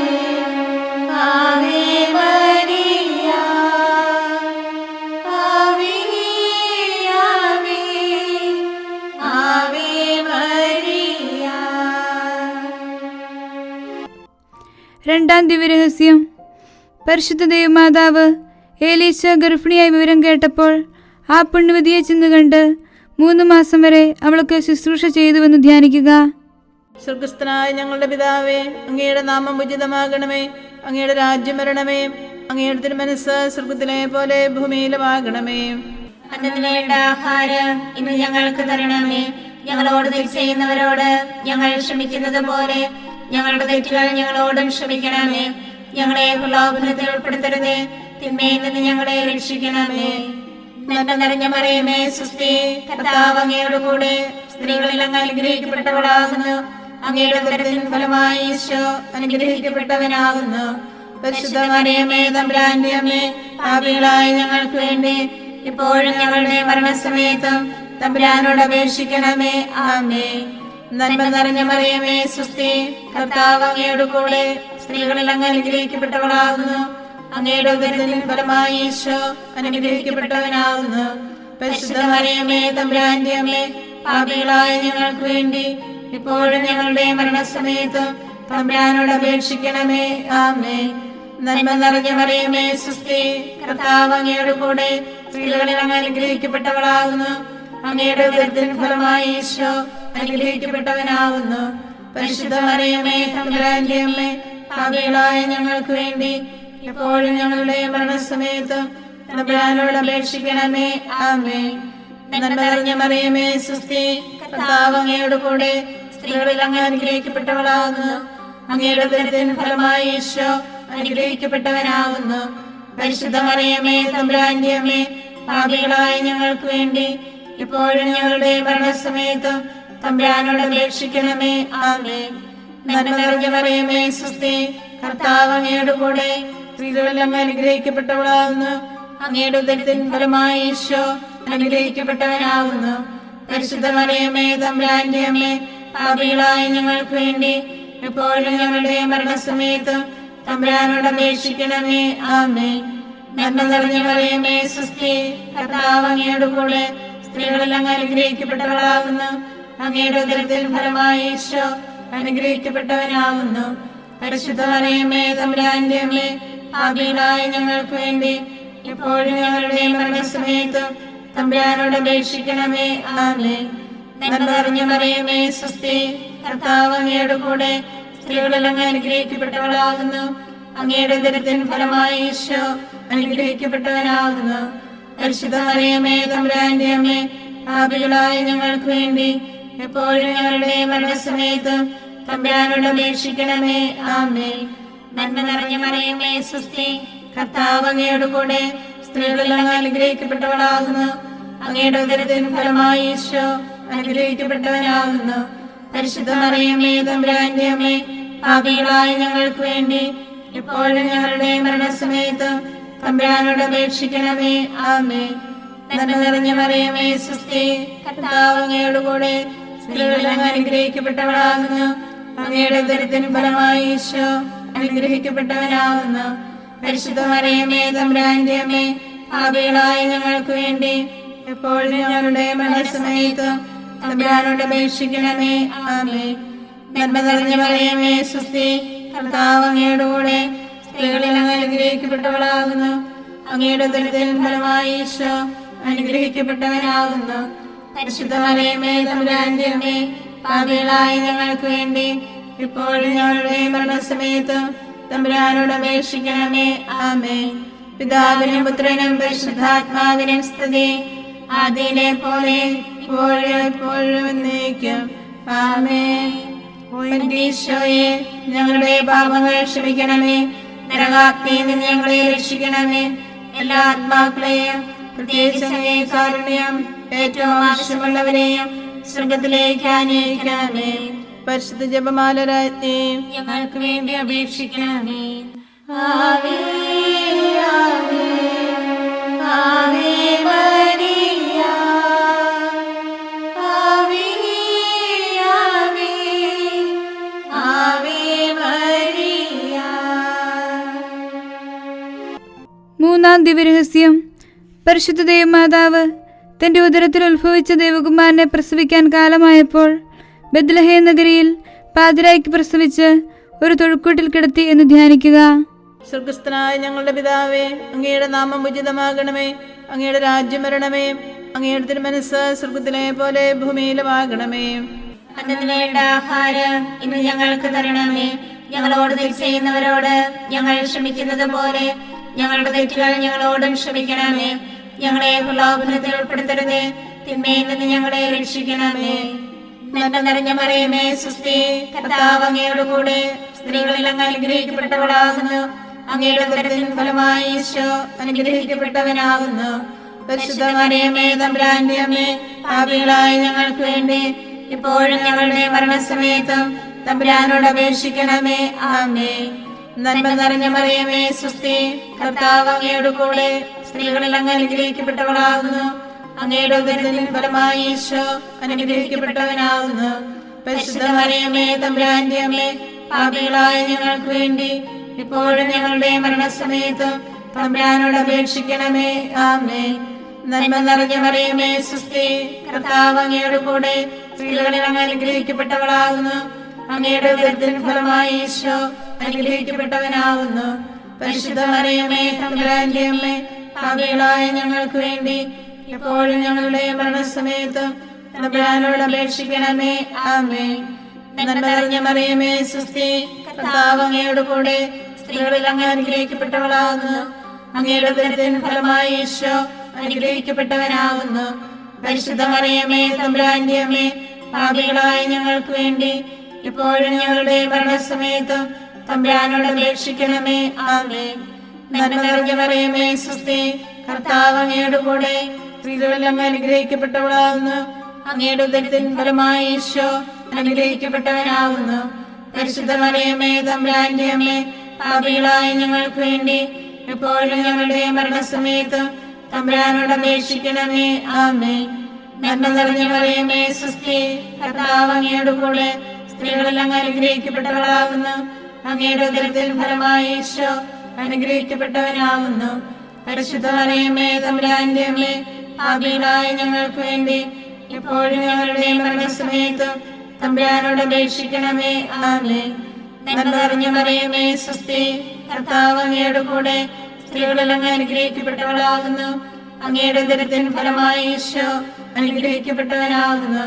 ആവേ മരിയ, ആവേ ആവേ ആവേ മരിയ. രണ്ടാം ദിവ്യരഹസ്യം. പരിശുദ്ധ ദൈവമാതാവ് ഏലീശ ഗർഭിണിയായി വിവരം കേട്ടപ്പോൾ ആ പുണ്യവതിയെ ചെന്ന് കണ്ട് 3 മാസം വരെ അവൾക്ക് ശുശ്രൂഷ ചെയ്തുവെന്ന് ധ്യാനിക്കുക. സ്വർഗസ്ഥനായ ഞങ്ങളുടെ പിതാവേ, അങ്ങയുടെ നാമം ഉചിതമാകണമേ. അങ്ങയുടെ രാജ്യം വരണമേ. അങ്ങയുടെ തിരുമനസ്സ് സ്വർഗത്തിലെ പോലെ ഭൂമിയിലുമാകണമേ. അന്നു വേണ്ട ആഹാരം ഇന്ന് ഞങ്ങൾക്ക് തരണമേ. ഞങ്ങളോട് തെറ്റ് ചെയ്യുന്നവരോട് ഞങ്ങൾ ക്ഷമിക്കുന്നത് പോലെ ഞങ്ങളുടെ തെറ്റുകൾ ഞങ്ങളോടും ക്ഷമിക്കണമേ. ഞങ്ങളെ പ്രലോഭനത്തിൽ ഉൾപ്പെടുത്തരുതേ, തിന്മയിൽ നിന്ന് ഞങ്ങളെ രക്ഷിക്കണമേ. നന്മ നിറഞ്ഞ മറിയമേ സുസ്തി, കർത്താവ് അങ്ങയോട് കൂടെ സ്ത്രീകളിൽ അങ്ങ് അനുഗ്രഹിക്കപ്പെട്ടവളാകുന്നു. അങ്ങയുടെ ഉദരത്തിൻ ഫലമായി ഈശോ അനുഗ്രഹിക്കപ്പെട്ടവനാകുന്നു. പരിശുദ്ധ മറിയമേ തമ്പുരാന്റെ അമ്മേ, പാപികളായ ഞങ്ങൾക്ക് വേണ്ടി ഇപ്പോഴും ഞങ്ങളുടെ മരണസമയത്തും തമ്പുരാനോട് അപേക്ഷിക്കണമേ. ആമേൻ. നന്മ നിറഞ്ഞ മറിയമേ സുസ്തി, കർത്താവ് അങ്ങയോട് കൂടെ സ്ത്രീകളിൽ അങ്ങ് അനുഗ്രഹിക്കപ്പെട്ടവളാകുന്നു. അങ്ങയുടെ ഉദരത്തിൻ ഫലമായി ഈശോ അനുഗ്രഹിക്കപ്പെട്ടവനാകുന്നു. പരിശുദ്ധ മറിയമേ തമ്പുരാന്റെ അമ്മേ, പാപികളായ ഞങ്ങൾക്ക് വേണ്ടി ഇപ്പോഴും ഞങ്ങളുടെ മരണസമയത്തും തമ്പുരാനോട് അപേക്ഷിക്കണമേ. ആമേൻ. നന്മ നിറഞ്ഞ മറിയമേ സുസ്തി, കർത്താവ് അങ്ങയോട് കൂടെ സ്ത്രീകളിൽ അങ്ങ് അനുഗ്രഹിക്കപ്പെട്ടവളാകുന്നു. അങ്ങയുടെ ഉദരത്തിൻ ഫലമായി ഈശോ അനുഗ്രഹിക്കപ്പെട്ടവനാകുന്നു. പരിശുദ്ധ മറിയമേ തമ്പുരാന്റെ അമ്മേ, പാപികളായ ഞങ്ങൾക്ക് വേണ്ടി എപ്പോഴും ഞങ്ങളുടെ മരണസമയത്തും തമ്പുരാനോട് അപേക്ഷിക്കണമേ. ആമേൻ. നന്മ നിറഞ്ഞ മറിയമേ സുസ്തി, കർത്താവ് അങ്ങയോട് കൂടെ സ്ത്രീകളിൽ അങ്ങ് അനുഗ്രഹിക്കപ്പെട്ടവളാകുന്നു. അങ്ങയുടെ ഉദരത്തിൻ ഫലമായി ഈശോ അനുഗ്രഹിക്കപ്പെട്ടവനാകുന്നു. പരിശുദ്ധ മറിയമേ തമ്പുരാന്റെ അമ്മേ, പാപികളായ ഞങ്ങൾക്ക് വേണ്ടി ഇപ്പോഴും ഞങ്ങളുടെ മരണസമയത്തും തമ്പുരാനോട് അപേക്ഷിക്കണമേ. ആമേൻ. നന്മ നിറഞ്ഞ മറിയമേ സ്വസ്തി, കർത്താവ് അങ്ങയുടെ കൂടെ സ്ത്രീകളിൽ അങ്ങ് അനുഗ്രഹിക്കപ്പെട്ടവളാകുന്നു. അങ്ങയുടെ ഉദരത്തിൻ ഫലമായി ഈശോ അനുഗ്രഹിക്കപ്പെട്ടവനാകുന്നു. പരിശുദ്ധ മറിയമേ തമ്പുരാന്റെ അമ്മേ, പാപികളായ ഞങ്ങൾക്ക് വേണ്ടി ഇപ്പോഴും ഞങ്ങളുടെ മരണസമയത്തും തമ്പുരാനോട് അപേക്ഷിക്കണമേ. ആമേൻ. നന്മ നിറഞ്ഞ മറിയമേ സ്വസ്തി, കർത്താവ് അങ്ങയുടെ കൂടെ സ്ത്രീകളിൽ അങ്ങ് അനുഗ്രഹിക്കപ്പെട്ടവളാകുന്നു. അങ്ങയുടെ ഉദരത്തിൻ ഫലമായി ഈശോ അനുഗ്രഹിക്കപ്പെട്ടവനാകുന്നു. പരിശുദ്ധ മറിയമേ തമ്പുരാന്റെ അമ്മേ, പാപികളായ ഞങ്ങൾക്ക് വേണ്ടി ഇപ്പോഴും ഞങ്ങളുടെ മരണസമയത്തും തമ്പുരാനോട് അപേക്ഷിക്കണമേ. ആമേൻ. നന്മ നിറഞ്ഞ മറിയമേ സ്വസ്തി, കർത്താവ് അങ്ങയുടെ കൂടെ സ്ത്രീകളിൽ അങ്ങ് അനുഗ്രഹിക്കപ്പെട്ടവളാകുന്നു. അങ്ങയുടെ ഉദരത്തിൻ ഫലമായി ഈശോ അനുഗ്രഹിക്കപ്പെട്ടവനാകുന്നു. പരിശുദ്ധ മറിയമേ തമ്പുരാന്റെ അമ്മേ, പാപികളായ ഞങ്ങൾക്ക് വേണ്ടി എപ്പോഴും ഞങ്ങളുടെ മരണസമയത്തും തമ്പുരാനോട് അപേക്ഷിക്കണമേ. ആമേൻ. നന്മ നിറഞ്ഞ മറിയമേ സ്വസ്തി, കർത്താവ് അങ്ങയുടെ കൂടെ സ്ത്രീകളിൽ അങ്ങ് അനുഗ്രഹിക്കപ്പെട്ടവളാകുന്നു. അങ്ങയുടെ ഉദരത്തിൻ ഫലമായി ഈശോ അനുഗ്രഹിക്കപ്പെട്ടവനാകുന്നു. പരിശുദ്ധ മറിയമേ തമ്പുരാന്റെ അമ്മേ, പാപികളായ ഞങ്ങൾക്ക് വേണ്ടി ഇപ്പോഴും ഞങ്ങളുടെ മരണസമയത്തും തമ്പുരാനോട് അപേക്ഷിക്കണമേ. ആമേൻ. നന്മ നിറഞ്ഞ മറിയമേ സ്വസ്തി, കർത്താവ് അങ്ങയുടെ കൂടെ സ്ത്രീകളിൽ അങ്ങ് അനുഗ്രഹിക്കപ്പെട്ടവളാകുന്നു. അങ്ങയുടെ ഉദരത്തിൻ ഫലമായി ഈശോ അനുഗ്രഹിക്കപ്പെട്ടവനാകുന്നു. പരിശുദ്ധ മറിയമേ തമ്പുരാന്റെ അമ്മേ, പാപികളായ ഞങ്ങൾക്ക് വേണ്ടി എപ്പോഴും ഞങ്ങളുടെ മരണസമയത്തും തമ്പുരാനോട് അപേക്ഷിക്കണമേ. ആമേൻ. നന്മ നിറഞ്ഞ മറിയമേ സ്വസ്തി, കർത്താവ് അങ്ങയുടെ കൂടെ സ്ത്രീകളിൽ അങ്ങ് അനുഗ്രഹിക്കപ്പെട്ടവളാകുന്നു. അങ്ങയുടെ ഉദരത്തിൻ ഫലമായി ഈശോ അനുഗ്രഹിക്കപ്പെട്ടവനാകുന്നു. പരിശുദ്ധ മറിയമേ തമ്പുരാന്റെ അമ്മേ, പാപികളായ ഞങ്ങൾക്ക് വേണ്ടി ഇപ്പോഴും ഞങ്ങളുടെ മരണസമയത്തും തമ്പുരാനോട് അപേക്ഷിക്കണമേ. ആമേൻ. പിതാവിനും പുത്രനും പരിശുദ്ധാത്മാവിനും സ്തുതി, ആദിയിലെ പോലെ ഇപ്പോഴും എപ്പോഴും എന്നേക്കും. ആമേൻ. ഈശോയെ, ഞങ്ങളുടെ പാപങ്ങൾ ക്ഷമിക്കണമേ. നരകാഗ്നിയിൽ നിന്ന് ഞങ്ങളെ രക്ഷിക്കണമേ. എല്ലാ ആത്മാക്കളെയും പ്രത്യേകിച്ച് അങ്ങേ കാരുണ്യം ഏറ്റവും ആവശ്യമുള്ളവരെയും സ്വർഗത്തിലേക്ക് ആനയിക്കണമേ. പരിശുദ്ധ ജപമാല രാജ്ഞി ഞങ്ങൾക്ക് വേണ്ടി അപേക്ഷിക്കണമേ. ആവേ ആവേ ആവേ മരിയ, ആവേ ആവേ ആവേ മരിയ. മൂന്നാം ദിവ്യരഹസ്യം. പരിശുദ്ധ ദൈവമാതാവ് തന്റെ ഉദരത്തിൽ ഉത്ഭവിച്ച ദൈവകുമാരനെ പ്രസവിക്കാൻ കാലമായപ്പോൾ ബെത്ലഹേം നഗരിയിൽ പാതിരായ്ക്ക് പ്രസവിച്ച് ഒരു തൊഴുക്കൂട്ടിൽ കിടത്തി എന്ന് ധ്യാനിക്കുക. സ്വർഗസ്ഥനായ ഞങ്ങളുടെ പിതാവേ, അങ്ങയുടെ നാമം ഉചിതമാകണമേ. അങ്ങയുടെ രാജ്യം വരണമേ. അങ്ങയുടെ തിരുമനസ്സ് സ്വർഗത്തിലെ പോലെ ഭൂമിയിലുമാകണമേ. അന്നു വേണ്ട ആഹാരം ഇന്ന് ഞങ്ങൾക്ക് തരണമേ. ഞങ്ങളോട് തെറ്റ് ചെയ്യുന്നവരോട് ഞങ്ങൾ ക്ഷമിക്കുന്നത് പോലെ ഞങ്ങളുടെ തെറ്റുകൾ ഞങ്ങളോടും ക്ഷമിക്കണമേ. ഞങ്ങളെ പ്രലോഭനത്തിൽ ഉൾപ്പെടുത്തരുതേ, തിന്മയിൽ നിന്ന് ഞങ്ങളെ രക്ഷിക്കണമേ. നന്മ നിറഞ്ഞ മറിയമേ സ്വസ്തി, കർത്താവ് അങ്ങയുടെ കൂടെ സ്ത്രീകളിൽ അങ്ങ് അനുഗ്രഹിക്കപ്പെട്ടവളാകുന്നു. അങ്ങയുടെ ഉദരത്തിൻ ഫലമായി ഈശോ അനുഗ്രഹിക്കപ്പെട്ടവനാകുന്നു. പരിശുദ്ധ മറിയമേ തമ്പുരാന്റെ അമ്മേ, പാപികളായ ഞങ്ങൾക്ക് വേണ്ടി ഇപ്പോഴും ഞങ്ങളുടെ മരണസമയത്തും തമ്പുരാനോട് അപേക്ഷിക്കണമേ. ആമേൻ. നന്മ നിറഞ്ഞ മറിയമേ സ്വസ്തി, കർത്താവ് അങ്ങയുടെ കൂടെ സ്ത്രീകളിൽ അങ്ങ് അനുഗ്രഹിക്കപ്പെട്ടവളാകുന്നു. അങ്ങയുടെ ഉദരത്തിൻ ഫലമായി ഈശോ അനുഗ്രഹിക്കപ്പെട്ടവനാകുന്നു. പരിശുദ്ധ മറിയമേ തമ്പുരാന്റെ അമ്മേ, പാപികളായ ഞങ്ങൾക്ക് വേണ്ടി ഇപ്പോഴും ഞങ്ങളുടെ മരണസമയത്തും തമ്പുരാനോട് അപേക്ഷിക്കണമേ. ആമേൻ. നന്മ നിറഞ്ഞ മറിയമേ സ്വസ്തി, കർത്താവ് അങ്ങയുടെ കൂടെ സ്ത്രീകളിൽ അങ്ങ് അനുഗ്രഹിക്കപ്പെട്ടവളാകുന്നു. അങ്ങയുടെ ഉദരത്തിൻ ഫലമായി ഈശോ അനുഗ്രഹിക്കപ്പെട്ടവനാകുന്നു. പരിശുദ്ധ മറിയമേ തമ്പുരാന്റെ അമ്മേ, പാപികളായ ഞങ്ങൾക്ക് വേണ്ടി എപ്പോഴും ഞങ്ങളുടെ മരണസമയത്തും തമ്പുരാനോട് അപേക്ഷിക്കണമേ. ആമേൻ. നന്മ നിറഞ്ഞ മറിയമേ സ്വസ്തി, കർത്താവ് അങ്ങയുടെ കൂടെ സ്ത്രീകളിൽ അങ്ങ് അനുഗ്രഹിക്കപ്പെട്ടവളാകുന്നു. അങ്ങയുടെ ഉദരത്തിൻ ഫലമായി ഈശോ അനുഗ്രഹിക്കപ്പെട്ടവനാകുന്നു. പരിശുദ്ധ മറിയമേ തമ്പുരാന്റെ അമ്മേ, പാപികളായ ഞങ്ങൾക്ക് വേണ്ടി ഇപ്പോഴും ഞങ്ങളുടെ മരണസമയത്തും തമ്പുരാനോട് അപേക്ഷിക്കണമേ. ആമേൻ. നന്മ നിറഞ്ഞ മറിയമേ സ്വസ്തി, കർത്താവ് അങ്ങയുടെ കൂടെ, സ്ത്രീകളിൽ അങ്ങ് അനുഗ്രഹിക്കപ്പെട്ടവളാകുന്നു. അങ്ങയുടെ ഉദരത്തിൻ ഫലമായി ഈശോ അനുഗ്രഹിക്കപ്പെട്ടവനാകുന്നു. പരിശുദ്ധ മറിയമേ തമ്പുരാന്റെ അമ്മേ, പാപികളായ ഞങ്ങൾക്ക് വേണ്ടി എപ്പോഴും ഞങ്ങളുടെ മരണസമയത്ത് തമ്പുരാനോട് അപേക്ഷിക്കണമേ. ആമേൻ. നന്മ നിറഞ്ഞ മറിയമേ സ്വസ്തി, കർത്താവ് അങ്ങയുടെ കൂടെ, സ്ത്രീകളിൽ അങ്ങ് അനുഗ്രഹിക്കപ്പെട്ടവളാകുന്നു. അങ്ങയുടെ ഉദരത്തിൻ ഫലമായി ഈശോ അനുഗ്രഹിക്കപ്പെട്ടവനാകുന്നു. പരിശുദ്ധ മറിയമേ തമ്പുരാന്റെ അമ്മേ, പാപികളായ ഞങ്ങൾക്ക് വേണ്ടി എപ്പോഴും ഞങ്ങളുടെ മരണസമയത്ത് തമ്പുരാനോട് അപേക്ഷിക്കണമേ. ആമേൻ. നന്മ നിറഞ്ഞ മറിയമേ സ്വസ്തി, കർത്താവ് അങ്ങയുടെ കൂടെ, സ്ത്രീകളിൽ അങ്ങ് അനുഗ്രഹിക്കപ്പെട്ടവളാകുന്നു. അങ്ങയുടെ ഉദരത്തിൻ ഫലമായി ഈശോ അനുഗ്രഹിക്കപ്പെട്ടവനാകുന്നു.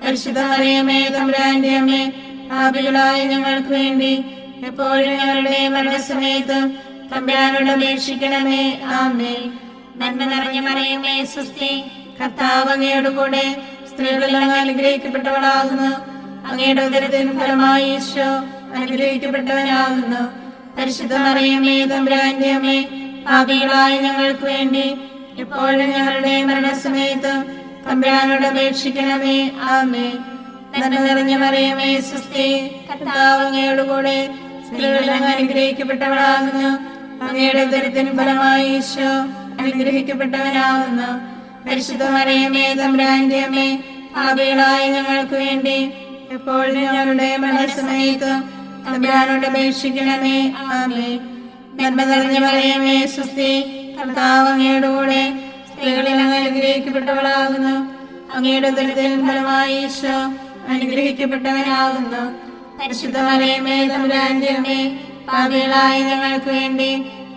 പരിശുദ്ധ മറിയമേ തമ്പുരാന്റെ അമ്മേ, പാപികളായ ഞങ്ങൾക്ക് വേണ്ടി എപ്പോഴും ഞങ്ങളുടെ മരണസമയത്ത് തമ്പുരാനോട് അപേക്ഷിക്കണമേ. ആമേൻ. നന്മ നിറഞ്ഞ മറിയമേ സ്വസ്തി, കർത്താവ് അങ്ങയുടെ കൂടെ, സ്ത്രീകളിൽ അങ്ങ് അനുഗ്രഹിക്കപ്പെട്ടവളാകുന്നു. അങ്ങയുടെ ഉദരത്തിൻ ഫലമായി ഈശോ അനുഗ്രഹിക്കപ്പെട്ടവനാകുന്നു. പരിശുദ്ധ മറിയമേ തമ്പുരാന്റെ അമ്മേ, പാപികളായ ഞങ്ങൾക്ക് വേണ്ടി എപ്പോഴും ഞങ്ങളുടെ മരണസമയത്ത് തമ്പുരാനോട് അപേക്ഷിക്കണമേ. ആമേൻ. നന്മ നിറഞ്ഞ മറിയമേ സ്വസ്തി, കർത്താവ് അങ്ങയുടെ കൂടെ, സ്ത്രീകളിൽ അങ്ങ് അനുഗ്രഹിക്കപ്പെട്ടവളാകുന്നു. അങ്ങയുടെ ഉദരത്തിൻ ഫലമായി ഈശോ അനുഗ്രഹിക്കപ്പെട്ടവനാകുന്നു. പരിശുദ്ധ മറിയമേ തമ്പുരാന്റെ അമ്മേ, പാപികളായ ഞങ്ങൾക്ക് വേണ്ടി എപ്പോഴും ഞങ്ങളുടെ മരണസമയത്ത് തമ്പുരാനോട് അപേക്ഷിക്കണമേ. ആമേൻ. നന്മ നിറഞ്ഞ മറിയമേ സ്വസ്തി, കർത്താവ് അങ്ങയുടെ കൂടെ, സ്ത്രീകളിൽ അങ്ങ് അനുഗ്രഹിക്കപ്പെട്ടവളാകുന്നു. അങ്ങയുടെ ഉദരത്തിൻ ഫലമായി ഈശോ അനുഗ്രഹിക്കപ്പെട്ടവനാകുന്നു. പരിശുദ്ധ മറിയമേ തമ്പുരാന്റെ അമ്മേ, പാപികളായ ഞങ്ങൾക്ക് വേണ്ടി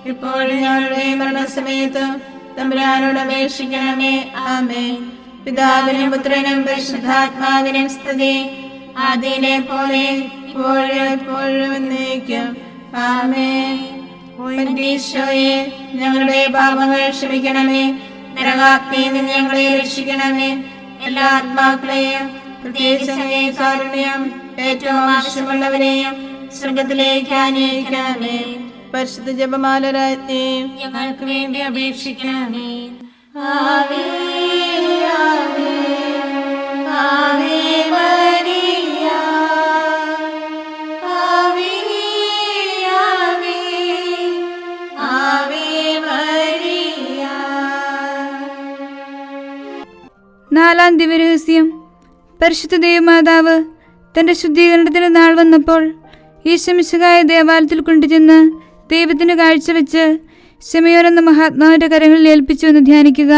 ഇപ്പോഴും ഞങ്ങളുടെ മരണസമയത്ത് തമ്പുരാനോട് അപേക്ഷിക്കണമേ. ആമേൻ. പിതാവിനും പുത്രനും പരിശുദ്ധാത്മാവിനും സ്തുതി, ആദിയിലെ പോലെ ഇപ്പോഴും എപ്പോഴും എന്നേക്കും. ആമേൻ. ഈശോയെ, ഞങ്ങളുടെ പാപങ്ങൾ ക്ഷമിക്കണമേ. നരകാഗ്നിയിൽ നിന്ന് ഞങ്ങളെ രക്ഷിക്കണമേ. എല്ലാ ആത്മാക്കളെയും, പ്രത്യേകിച്ച് അങ്ങേ കാരുണ്യം ഏറ്റവും ആവശ്യമുള്ളവരെയും സ്വർഗത്തിലേക്ക് ആനയിക്കണമേ. പരിശുദ്ധ ജപമാല രാജ്ഞി, ഞങ്ങൾക്ക് വേണ്ടി അപേക്ഷിക്കണമേ. ആവേ ആവേ ആവേ മരിയ, ആവേ ആവേ ആവേ മരിയ. നാലാം ദിവ്യരഹസ്യം. പരിശുദ്ധ ദൈവമാതാവ് തന്റെ ശുദ്ധീകരണത്തിന് നാൾ വന്നപ്പോൾ ഈശോമിശിഹായെ ദേവാലയത്തിൽ കൊണ്ടുചെന്ന് ദൈവത്തിന് കാഴ്ചവെച്ച് ശിമയോൻ എന്ന മഹാത്മാവിന്റെ കരങ്ങളിൽ ഏൽപ്പിച്ചു എന്ന് ധ്യാനിക്കുക.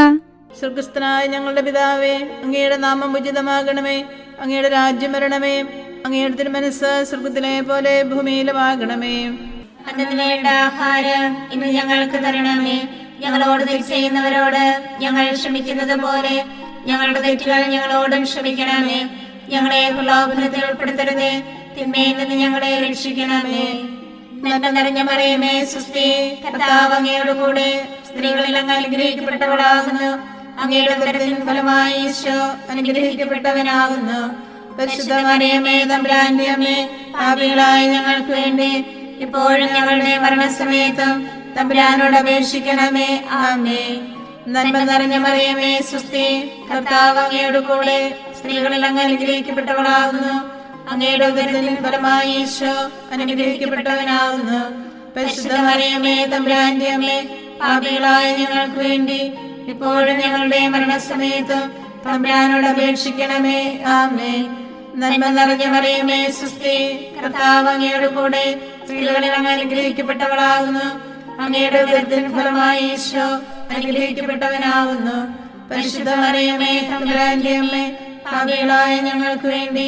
സ്വർഗസ്ഥനായ ഞങ്ങളുടെ പിതാവേ, അങ്ങയുടെ നാമം ഉചിതമാകണമേ. അങ്ങയുടെ രാജ്യം വരണമേ. അങ്ങയുടെ തിരുമനസ്സ് സ്വർഗത്തിലെ പോലെ ഭൂമിയിലുമാകണമേ. അന്നു വേണ്ട ആഹാരം ഇന്ന് ഞങ്ങൾക്ക് തരണമേ. ഞങ്ങളോട് തെറ്റ് ചെയ്യുന്നവരോട് ഞങ്ങൾ ക്ഷമിക്കുന്നത് പോലെ ഞങ്ങളുടെ തെറ്റുകൾ ഞങ്ങളോടും ക്ഷമിക്കണമേ. ഞങ്ങളെ പ്രലോഭനത്തിൽ ഉൾപ്പെടുത്തരുതേ, തിന്മയിൽ നിന്ന് ഞങ്ങളെ രക്ഷിക്കണമേ. നന്മ നിറഞ്ഞ മറിയമേ സ്വസ്തി, കർത്താവ് അങ്ങയുടെ കൂടെ, സ്ത്രീകളിൽ അങ്ങ് അനുഗ്രഹിക്കപ്പെട്ടവളാകുന്നു. അങ്ങയുടെ ഉദരത്തിൻ ഫലമായി ഈശോ അനുഗ്രഹിക്കപ്പെട്ടവനാകുന്നു. പരിശുദ്ധ മറിയമേ തമ്പുരാന്റെ അമ്മേ, പാപികളായ ഞങ്ങൾക്ക് വേണ്ടി ഇപ്പോഴും ഞങ്ങളുടെ മരണസമയത്തും തമ്പുരാനോട് അപേക്ഷിക്കണമേ. ആമേൻ. നന്മ നിറഞ്ഞ മറിയമേ സ്വസ്തി, കർത്താവ് അങ്ങയുടെ കൂടെ, സ്ത്രീകളിൽ അങ്ങ് അനുഗ്രഹിക്കപ്പെട്ടവളാകുന്നു. അങ്ങയുടെ ഉദരത്തിൻ ഫലമായി ഈശോ അനുഗ്രഹിക്കപ്പെട്ടവനാകുന്നു. പരിശുദ്ധ മറിയമേ തമ്പുരാന്റെ അമ്മേ, പാപികളായ ഞങ്ങൾക്ക് വേണ്ടി ഇപ്പോഴും ഞങ്ങളുടെ മരണസമയത്തും തമ്പുരാനോട് അപേക്ഷിക്കണമേ. ആമേൻ. നന്മ നിറഞ്ഞ മറിയമേ സ്വസ്തി, കർത്താവ് അങ്ങയുടെ കൂടെ, സ്ത്രീകളിൽ അങ്ങ് അനുഗ്രഹിക്കപ്പെട്ടവളാകുന്നു. അങ്ങയുടെ ഉദരത്തിൻ ഫലമായി ഈശോ അനുഗ്രഹിക്കപ്പെട്ടവനാകുന്നു. പരിശുദ്ധ മറിയമേ തമ്പുരാന്റെ അമ്മേ, പാപികളായ ഞങ്ങൾക്ക് വേണ്ടി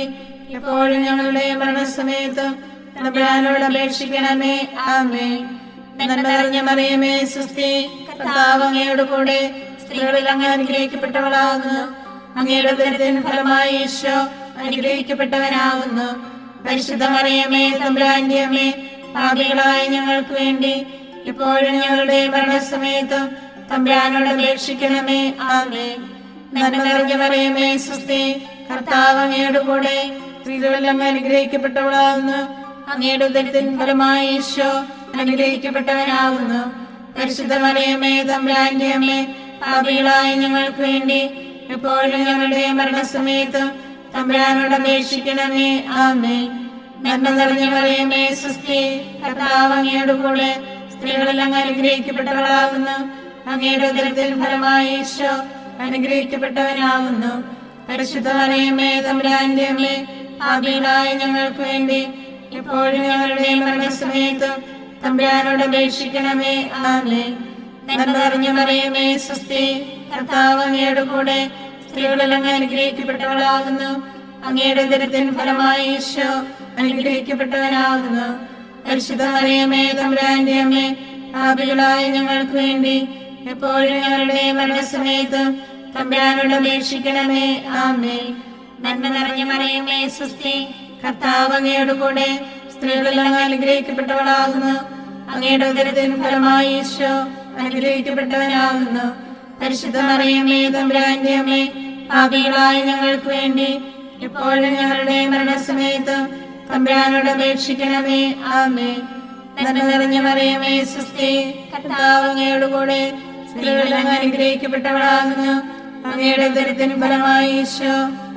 എപ്പോഴും ഞങ്ങളുടെ മരണസമയത്തും തമ്പുരാനോട് അപേക്ഷിക്കണമേ. ആമേൻ. നന്മ നിറഞ്ഞ മറിയമേ സ്വസ്തി, കർത്താവ് അങ്ങയുടെ കൂടെ, സ്ത്രീകളിൽ അങ്ങ് അനുഗ്രഹിക്കപ്പെട്ടവളാകുന്നു. അങ്ങയുടെ ഉദരത്തിൻ ഫലമായി ഈശോ അനുഗ്രഹിക്കപ്പെട്ടവനാകുന്നു. പരിശുദ്ധ മറിയമേ തമ്പുരാന്റെ അമ്മേ, പാപികളായ ഞങ്ങൾക്ക് വേണ്ടി ഇപ്പോഴും ഞങ്ങളുടെ മരണസമയത്തും തമ്പുരാനോട് അപേക്ഷിക്കണമേ. ആമേൻ. നന്മ നിറഞ്ഞ മറിയമേ സ്വസ്തി, കർത്താവ് അങ്ങയുടെ കൂടെ, സ്ത്രീകളിൽ അങ്ങ് അനുഗ്രഹിക്കപ്പെട്ടവളാകുന്നു. അങ്ങയുടെ ഉദരത്തിൻ ഫലമായി ഈശോ അനുഗ്രഹിക്കപ്പെട്ടവനാകുന്നു. പരിശുദ്ധ മറിയമേ തമ്പുരാന്റെ അമ്മേ, പാപികളായ ഞങ്ങൾക്ക് വേണ്ടി എപ്പോഴും ഞങ്ങളുടെ മരണസമയത്ത് തമ്പുരാനോട് അപേക്ഷിക്കണമേ. ആമേൻ. നന്മ നിറഞ്ഞ മറിയമേ സ്വസ്തി, കർത്താവ് അങ്ങയുടെ കൂടെ സ്ത്രീകളെല്ലാം അനുഗ്രഹിക്കപ്പെട്ടവളാകുന്നു. അങ്ങയുടെ ഉദരത്തിൻ ഫലമായി ഈശോ അനുഗ്രഹിക്കപ്പെട്ടവനാകുന്നു. പരിശുദ്ധ മറിയമേ തമ്പുരാന്റെ അമ്മേ, പാപികളായ ഞങ്ങൾക്ക് വേണ്ടി എപ്പോഴും ഞങ്ങളുടെ മരണസമയത്ത് തമ്പുരാനോട് അപേക്ഷിക്കണമേ. ആമേൻ. നന്മ നിറഞ്ഞ മറിയമേ സ്വസ്തി, കർത്താവ് അങ്ങയുടെ കൂടെ സ്ത്രീകളെല്ലാം അനുഗ്രഹിക്കപ്പെട്ടവളാകുന്നു. അങ്ങയുടെ ഉദരത്തിൻ ഫലമായി ഈശോ അനുഗ്രഹിക്കപ്പെട്ടവനാകുന്നു. പരിശുദ്ധ മറിയമേ തമ്പുരാന്റെ അമ്മേ, പാപികളായ ഞങ്ങൾക്ക് വേണ്ടി എപ്പോഴും ഞങ്ങളുടെ മരണസമയത്ത് തമ്പുരാനോട് അപേക്ഷിക്കണമേ. ആമേൻ. നന്മ നിറഞ്ഞ മറിയമേ സ്വസ്തി, കർത്താവ് അങ്ങയുടെ കൂടെ സ്ത്രീകളെല്ലാം അനുഗ്രഹിക്കപ്പെട്ടവളാകുന്നു. അങ്ങയുടെ ഉദരത്തിൻ ഫലമായി ഈശോ അനുഗ്രഹിക്കപ്പെട്ടവനാകുന്നു. പരിശുദ്ധ മറിയമേ തമ്പുരാന്റെ അമ്മേ, പാപികളായ ഞങ്ങൾക്ക് വേണ്ടി എപ്പോഴും ഞങ്ങളുടെ മരണസമയത്ത് തമ്പുരാനോട് അപേക്ഷിക്കണമേ. ആമേൻ. നന്മ നിറഞ്ഞ മറിയമേ സ്വസ്തി, കർത്താവ് അങ്ങയുടെ കൂടെ സ്ത്രീകളെല്ലാം അനുഗ്രഹിക്കപ്പെട്ടവളാകുന്നു. അങ്ങയുടെ ഉദരത്തിൻ ഫലമായി ഈശോ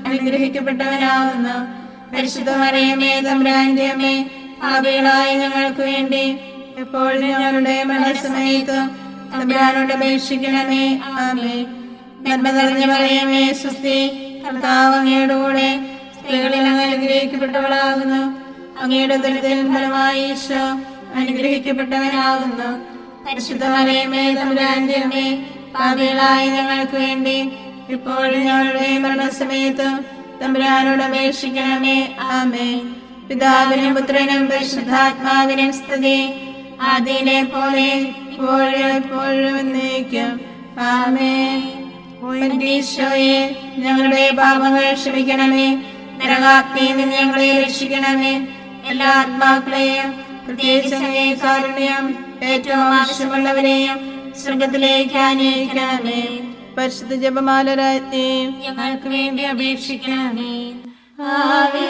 അനുഗ്രഹിക്കപ്പെട്ടവനാകുന്നു. പരിശുദ്ധ മറിയമേ തമ്പുരാന്റെ അമ്മേ, പാപികളായ ഞങ്ങൾക്ക് വേണ്ടി എപ്പോഴും ഞങ്ങളുടെ മരണസമയത്ത് തമ്പുരാനോട് അപേക്ഷിക്കണമേ. ആമേൻ. നന്മ നിറഞ്ഞ മറിയമേ സ്വസ്തി, കർത്താവ് അങ്ങയുടെ കൂടെ സ്ത്രീകളെല്ലാം അനുഗ്രഹിക്കപ്പെട്ടവളാകുന്നു. അങ്ങയുടെ ഉദരത്തിൻ ഫലമായി ഈശോ അനുഗ്രഹിക്കപ്പെട്ടവനാകുന്നു. പരിശുദ്ധ മറിയമേ തമ്പുരാന്റെ അമ്മേ, പാപികളായ ഞങ്ങൾക്ക് വേണ്ടി ഇപ്പോഴും ഞങ്ങളുടെ മരണസമയത്ത് തമ്പുരാനോട് അപേക്ഷിക്കണമേ. ആമേൻ. പിതാവിനും പുത്രനും പരിശുദ്ധാത്മാവിനും സ്തുതി, ആദിയിലെ പോലെ ഇപ്പോഴും എപ്പോഴും എന്നേക്കും. ആമേൻ. ഈശോയെ, ഞങ്ങളുടെ പാപങ്ങൾ ക്ഷമിക്കണമേ. നരകാഗ്നിയിൽ നിന്ന് ഞങ്ങളെ രക്ഷിക്കണമേ. എല്ലാ ആത്മാക്കളെയും പ്രത്യേകിച്ച് അങ്ങേ കാരുണ്യം ഏറ്റവും ആവശ്യമുള്ളവരെയും സ്വർഗത്തിലേക്ക് ആനയിക്കണമേ. പരിശുദ്ധ ജപമാല രാജ്ഞി ഞങ്ങൾക്ക് വേണ്ടി അപേക്ഷിക്കണമേ. ആവേ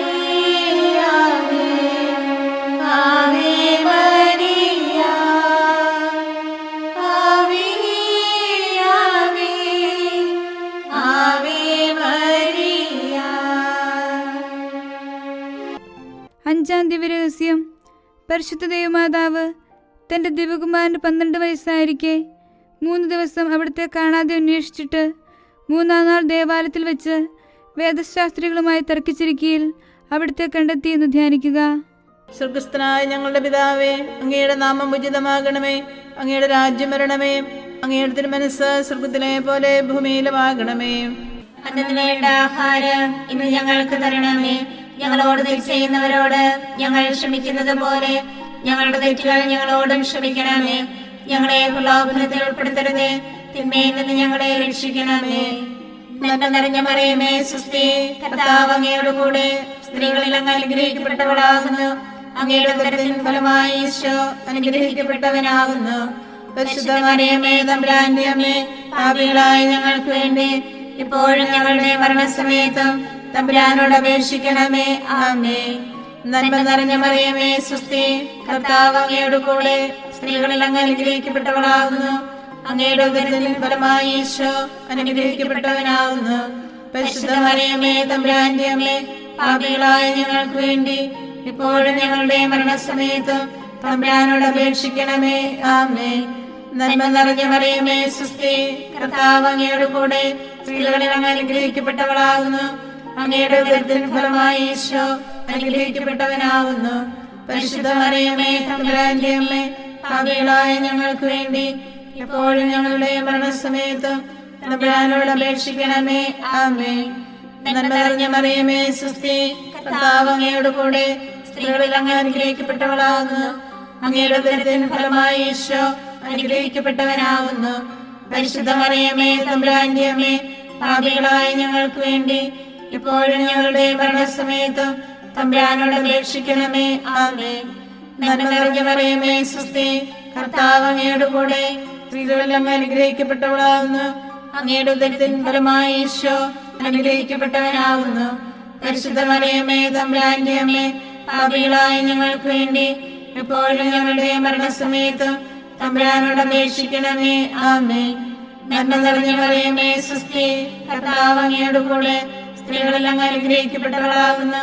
ആവേ ആവേ മരിയ, ആവേ ആവേ ആവേ മരിയ. അഞ്ചാം ദിവ്യരഹസ്യം. പരിശുദ്ധ ദൈവമാതാവ് തൻ്റെ ദിവകുമാരന് 12 വയസ്സായിരിക്കെ 3 ദിവസം അവിടുത്തെ കാണാതെ അന്വേഷിച്ചിട്ട് 3-ാം നാൾ ദേവാലയത്തിൽ വെച്ച് വേദശാസ്ത്രികളുമായി തർക്കിച്ചിരിക്കയിൽ അവിടുത്തെ കണ്ടെത്തിയെന്ന് ധ്യാനിക്കുക. സ്വർഗസ്ഥനായ ഞങ്ങളുടെ പിതാവേ, അങ്ങയുടെ നാമം ഉചിതമാകണമേ. അങ്ങയുടെ രാജ്യം വരണമേ. അങ്ങയുടെ തിരുമനസ്സ് സ്വർഗത്തിലെ പോലെ ഭൂമിയിലുമാകണമേ. അന്നത്തിന് വേണ്ട ആഹാരം ഇന്ന് ഞങ്ങൾക്ക് തരണമേ. ഞങ്ങളോട് തെറ്റ് ചെയ്യുന്നവരോട് ഞങ്ങൾ ക്ഷമിക്കുന്നത് പോലെ ഞങ്ങളുടെ തെറ്റുകൾ ഞങ്ങളോടും ക്ഷമിക്കണമേ. ഞങ്ങളെ പ്രലോഭനത്തിൽ ഉൾപ്പെടുത്തരുതേ, തിന്മയിൽ നിന്ന് ഞങ്ങളെ രക്ഷിക്കണമേ. നന്മ നിറഞ്ഞ മറിയമേ സ്വസ്തി, കർത്താവ് അങ്ങയുടെ കൂടെ സ്ത്രീകളെല്ലാം അനുഗ്രഹിക്കപ്പെട്ടവളാകുന്നു. അങ്ങയുടെ ഉദരത്തിൻ ഫലമായി ഈശോ അനുഗ്രഹിക്കപ്പെട്ടവനാകുന്നു. പരിശുദ്ധ മറിയമേ തമ്പുരാന്റെ അമ്മേ, പാപികളായ ഞങ്ങൾക്ക് വേണ്ടി ഇപ്പോഴും ഞങ്ങളുടെ മരണസമയത്തും തമ്പുരാനോട് അപേക്ഷിക്കണമേ. ആമേൻ. നന്മ നിറഞ്ഞ മറിയമേ സ്വസ്തി, കർത്താവ് അങ്ങയുടെ കൂടെ സ്ത്രീകളെല്ലാം അനുഗ്രഹിക്കപ്പെട്ടവളാകുന്നു. അങ്ങയുടെ ഉദരത്തിൻ ഫലമായി ഈശോ അനുഗ്രഹിക്കപ്പെട്ടവനാകുന്നു. പരിശുദ്ധ മറിയമേ തമ്പുരാന്റെ അമ്മേ, പാപികളായ ഞങ്ങൾക്ക് വേണ്ടി ഇപ്പോഴും ഞങ്ങളുടെ മരണസമയത്തും തമ്പുരാനോട് അപേക്ഷിക്കണമേ. ആമേൻ. നന്മ നിറഞ്ഞ മറിയമേ സ്വസ്തി, കർത്താവ് അങ്ങയുടെ കൂടെ സ്ത്രീകളെല്ലാം അനുഗ്രഹിക്കപ്പെട്ടവളാകുന്നു. അങ്ങയുടെ ഉദരത്തിൻ ഫലമായി ഈശോ അനുഗ്രഹിക്കപ്പെട്ടവനാകുന്നു. പരിശുദ്ധ മറിയമേ തമ്പുരാന്റെ അമ്മേ, പാപികളായ ഞങ്ങൾക്ക് വേണ്ടി എപ്പോഴും ഞങ്ങളുടെ മരണസമയത്തും തമ്പുരാനോട് അപേക്ഷിക്കണമേ. ആമേൻ. നന്മ നിറഞ്ഞ മറിയമേ സ്വസ്തി, കർത്താവ് അങ്ങയുടെ കൂടെ സ്ത്രീകളെല്ലാം അനുഗ്രഹിക്കപ്പെട്ടവളാകുന്നു. അങ്ങയുടെ ഉദരത്തിൻ ഫലമായി ഈശോ അനുഗ്രഹിക്കപ്പെട്ടവനാകുന്നു. പരിശുദ്ധ മറിയമേ തമ്പുരാന്റെ അമ്മേ, പാപികളായ ഞങ്ങൾക്ക് വേണ്ടി ഇപ്പോഴും ഞങ്ങളുടെ മരണസമയത്തും തമ്പുരാനോട് അപേക്ഷിക്കണമേ. ആമേൻ. നന്മ നിറഞ്ഞ മറിയമേ സ്വസ്തി, കർത്താവ് അങ്ങയുടെ കൂടെ സ്ത്രീകളെല്ലാം അനുഗ്രഹിക്കപ്പെട്ടവളാകുന്നു. അങ്ങയുടെ ഉദരത്തിൻ ഫലമായി ഈശോ അനുഗ്രഹിക്കപ്പെട്ടവനാകുന്നു. പരിശുദ്ധ മറിയമേ തമ്പുരാന്റെ അമ്മേ, പാപികളായ ഞങ്ങൾക്ക് വേണ്ടി എപ്പോഴും ഞങ്ങളുടെ മരണസമയത്ത് തമ്പുരാനോട് അപേക്ഷിക്കണമേ. ആമേൻ. നന്മ നിറഞ്ഞ മറിയമേ, സ്വസ്തി, കർത്താവ് അങ്ങയുടെ കൂടെ സ്ത്രീകളെല്ലാം അനുഗ്രഹിക്കപ്പെട്ടവളാകുന്നു.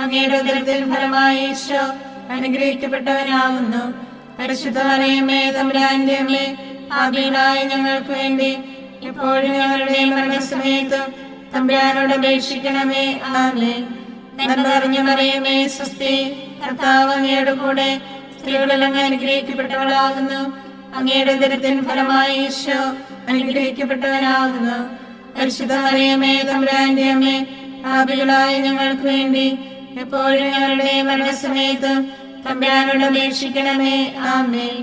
അങ്ങയുടെ ഉദരത്തിൻ ഫലമായി ഈശോ അനുഗ്രഹിക്കപ്പെട്ടവനാകുന്നു. പരിശുദ്ധ മറിയമേ, തമ്പുരാന്റെ അമ്മേ, പാപികളായ ഞങ്ങൾക്ക് വേണ്ടി എപ്പോഴും ഞങ്ങളുടെ മരണസമയത്ത് തമ്പുരാനോട് അപേക്ഷിക്കണമേ. ആമേൻ. നന്മ നിറഞ്ഞ മറിയമേ, സ്വസ്തി, കർത്താവ് അങ്ങയുടെ കൂടെ സ്ത്രീകളെല്ലാം അനുഗ്രഹിക്കപ്പെട്ടവളാകുന്നു. അങ്ങയുടെ ഉദരത്തിൻ ഫലമായി ഈശോ അനുഗ്രഹിക്കപ്പെട്ടവനാകുന്നു. പരിശുദ്ധ മറിയമേ, തമ്പുരാന്റെ അമ്മേ, പാപികളായ ഞങ്ങൾക്ക് വേണ്ടി എപ്പോഴും ഞങ്ങളുടെ മരണസമയത്ത് തമ്പുരാനോട് അപേക്ഷിക്കണമേ. ആമേൻ.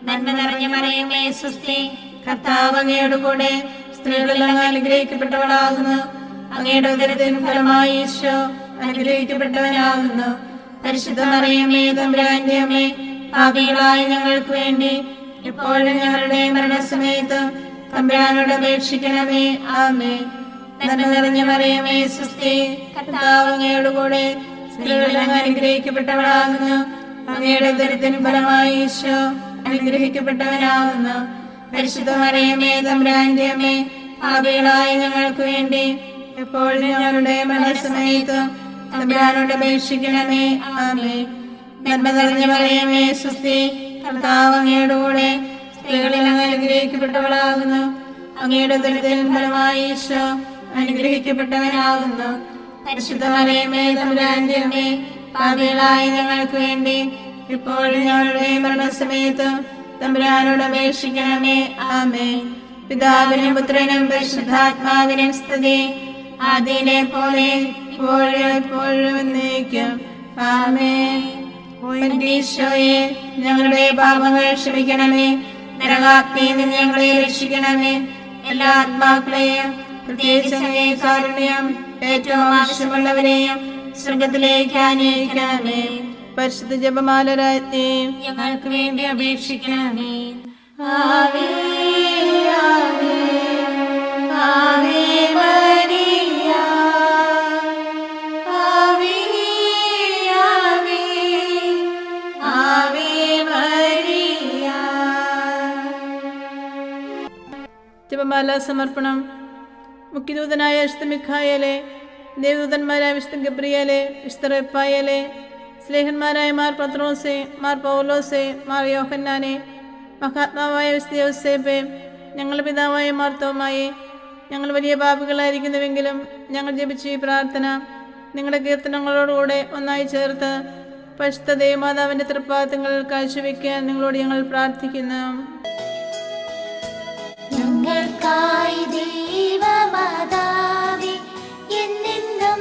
നന്മ നിറഞ്ഞ മറിയമേ, സ്വസ്തി, കർത്താവ് അങ്ങയുടെ കൂടെ സ്ത്രീകളെല്ലാം അനുഗ്രഹിക്കപ്പെട്ടവളാകുന്നു. അങ്ങയുടെ ഉദരത്തിൻ ഫലമായി ഈശോ അനുഗ്രഹിക്കപ്പെട്ടവനാകുന്നു. പരിശുദ്ധ മറിയമേ, തമ്പുരാന്റെ അമ്മേ, പാപികളായ ഞങ്ങൾക്ക് വേണ്ടി എപ്പോഴും ഞങ്ങളുടെ മരണസമയത്ത് തമ്പുരാനോട് അപേക്ഷിക്കണമേ. ആമേൻ. നന്മ നിറഞ്ഞ മറിയമേ, സ്വസ്തി, കർത്താവ് അങ്ങയുടെ കൂടെ സ്ത്രീകളെല്ലാം അനുഗ്രഹിക്കപ്പെട്ടവളാകുന്നു. അങ്ങയുടെ ഉദരത്തിൻ ഫലമായി ഈശോ അനുഗ്രഹിക്കപ്പെട്ടവനാകുന്നു. പരിശുദ്ധ മറിയമേ, തമ്പുരാന്റെ അമ്മേ, പാപികളായ ഞങ്ങൾക്ക് വേണ്ടി എപ്പോഴും ഞങ്ങളുടെ മരണസമയത്ത് തമ്പുരാനോട് അപേക്ഷിക്കണമേ. ആമേൻ. നന്മ നിറഞ്ഞ മറിയമേ, സ്വസ്തി, കർത്താവ് അങ്ങയുടെ കൂടെ സ്ത്രീകളെല്ലാം അനുഗ്രഹിക്കപ്പെട്ടവളാകുന്നു. അങ്ങയുടെ ഉദരത്തിൻ ഫലമായി ഈശോ അനുഗ്രഹിക്കപ്പെട്ടവനാകുന്നു. പരിശുദ്ധ മറിയമേ, തമ്പുരാന്റെ അമ്മേ, പാപികളായ ഞങ്ങൾക്ക് വേണ്ടി ഇപ്പോഴും ഞങ്ങളുടെ മരണസമയത്ത് തമ്പുരാനോട് അപേക്ഷിക്കണമേ. ആമേൻ. പിതാവിനും പുത്രനും പരിശുദ്ധാത്മാവിനും സ്തുതി, ആദിയിലെ പോലെ ഇപ്പോഴും എപ്പോഴും എന്നേക്കും. ആമേൻ. ഈശോയെ, ഞങ്ങളുടെ പാപങ്ങൾ ക്ഷമിക്കണമേ. നരകാഗ്നിയിൽ നിന്ന് ഞങ്ങളെ രക്ഷിക്കണമേ. എല്ലാ ആത്മാക്കളെയും, പ്രത്യേകിച്ച് അങ്ങേ കാരുണ്യം ഏറ്റവും ആവശ്യമുള്ളവരെയും സ്വർഗത്തിലേക്ക് ആനയിക്കണമേ. പരിശുദ്ധ ജപമാല രാജ്ഞി, ഞങ്ങൾക്ക് വേണ്ടി അപേക്ഷിക്കണമേ. ആവേ ആവേ ആവേ മരിയ, ആവേ ആവേ ആവേ മരിയ. ജപമാല സമർപ്പണം. മുഖ്യദൂതനായ വിശുദ്ധ മിഖായേലെ, ദേവദൂതന്മാരായ വിശുദ്ധ ഗബ്രിയേലെ, വിശുദ്ധ റഫായേലെ, സ്ലേഹന്മാരായ മാർ പത്രോസെ, മാർ പൗലോസെ, മാർ യോഹന്നാനെ, മഹാത്മാവായ വിശുദ്ധ യോസേപ്പെ, ഞങ്ങളുടെ പിതാവായ മാർ തോമായെ, ഞങ്ങൾ വലിയ പാപികളായിരിക്കുന്നുവെങ്കിലും ഞങ്ങൾ ജപിച്ച ഈ പ്രാർത്ഥന നിങ്ങളുടെ കീർത്തനങ്ങളോടുകൂടെ ഒന്നായി ചേർത്ത് പരിശുദ്ധ ദേവമാതാവിൻ്റെ തൃപ്പാദങ്ങളിൽ കാഴ്ചവെക്കാൻ നിങ്ങളോട് ഞങ്ങൾ പ്രാർത്ഥിക്കുന്നു. ഞങ്ങൾക്കായി ദൈവമാതാവേ എന്നെന്നും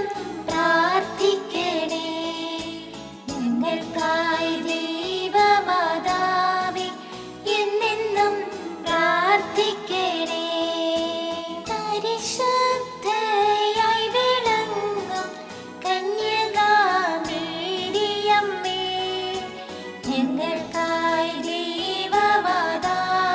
പ്രാർത്ഥിക്കണേ. ഞങ്ങൾക്കായി ദൈവമാതാവേ എന്നെന്നും പ്രാർത്ഥിക്കണേ. പരിശുദ്ധയായി വിളങ്ങും കന്യകാമേരിയമ്മേ, ഞങ്ങൾക്കായി ദൈവമാതാവേ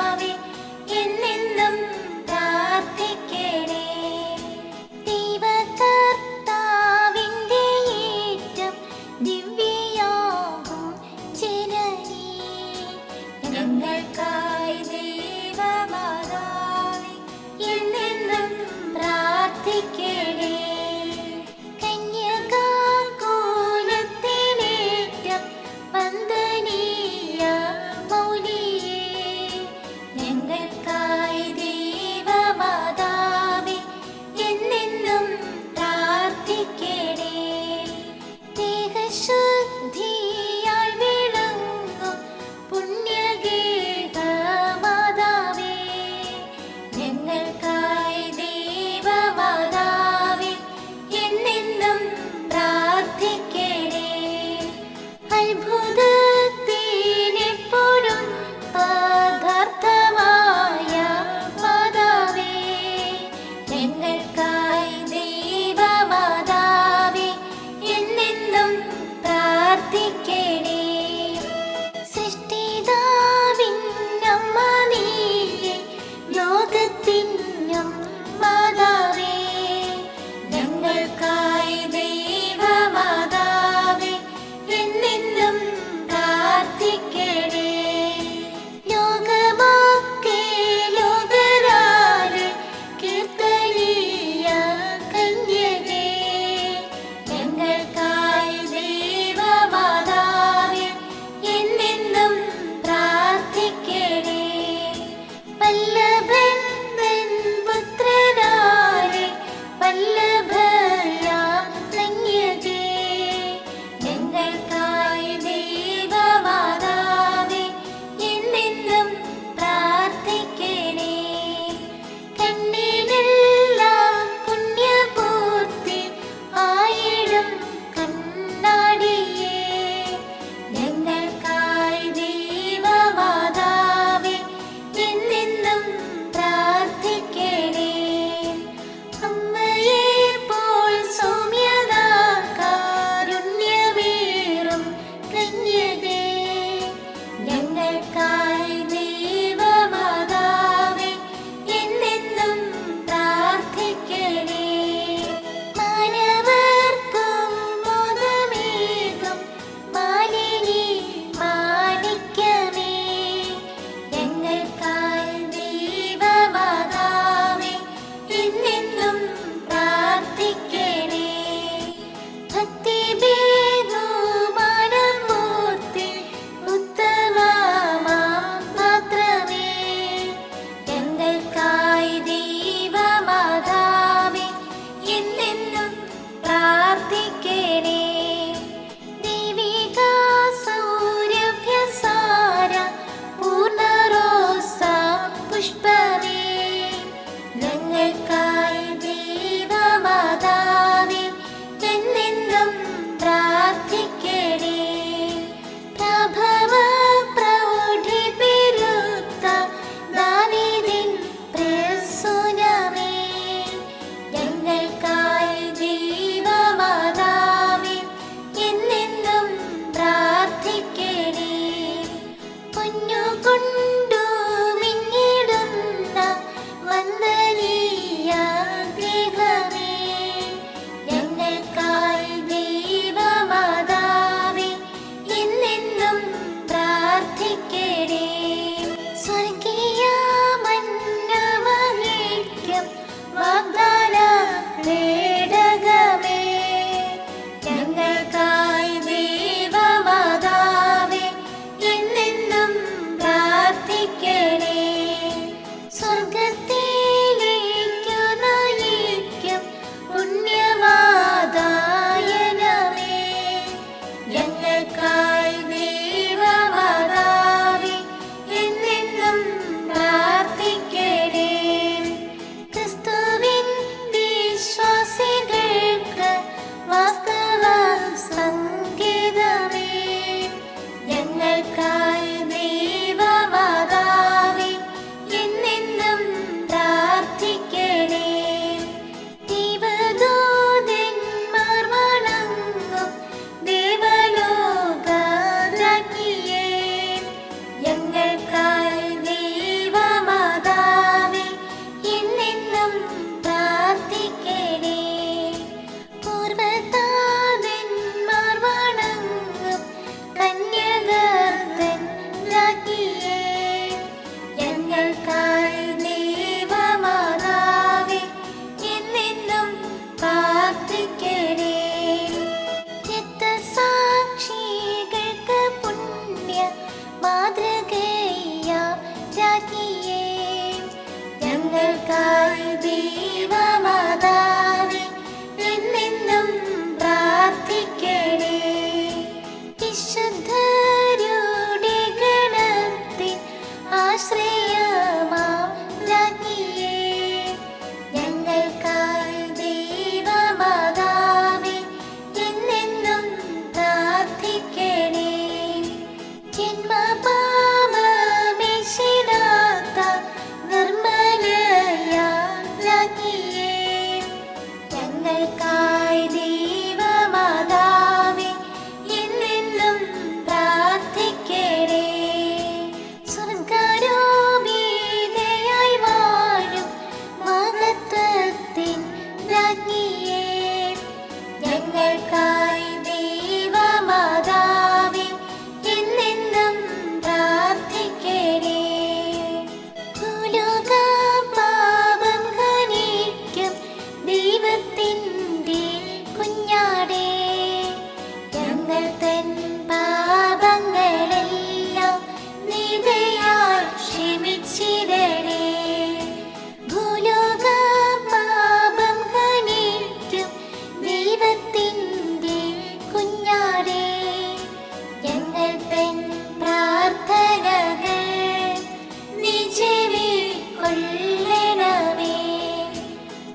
കൈക്കൊള്ളണമേ.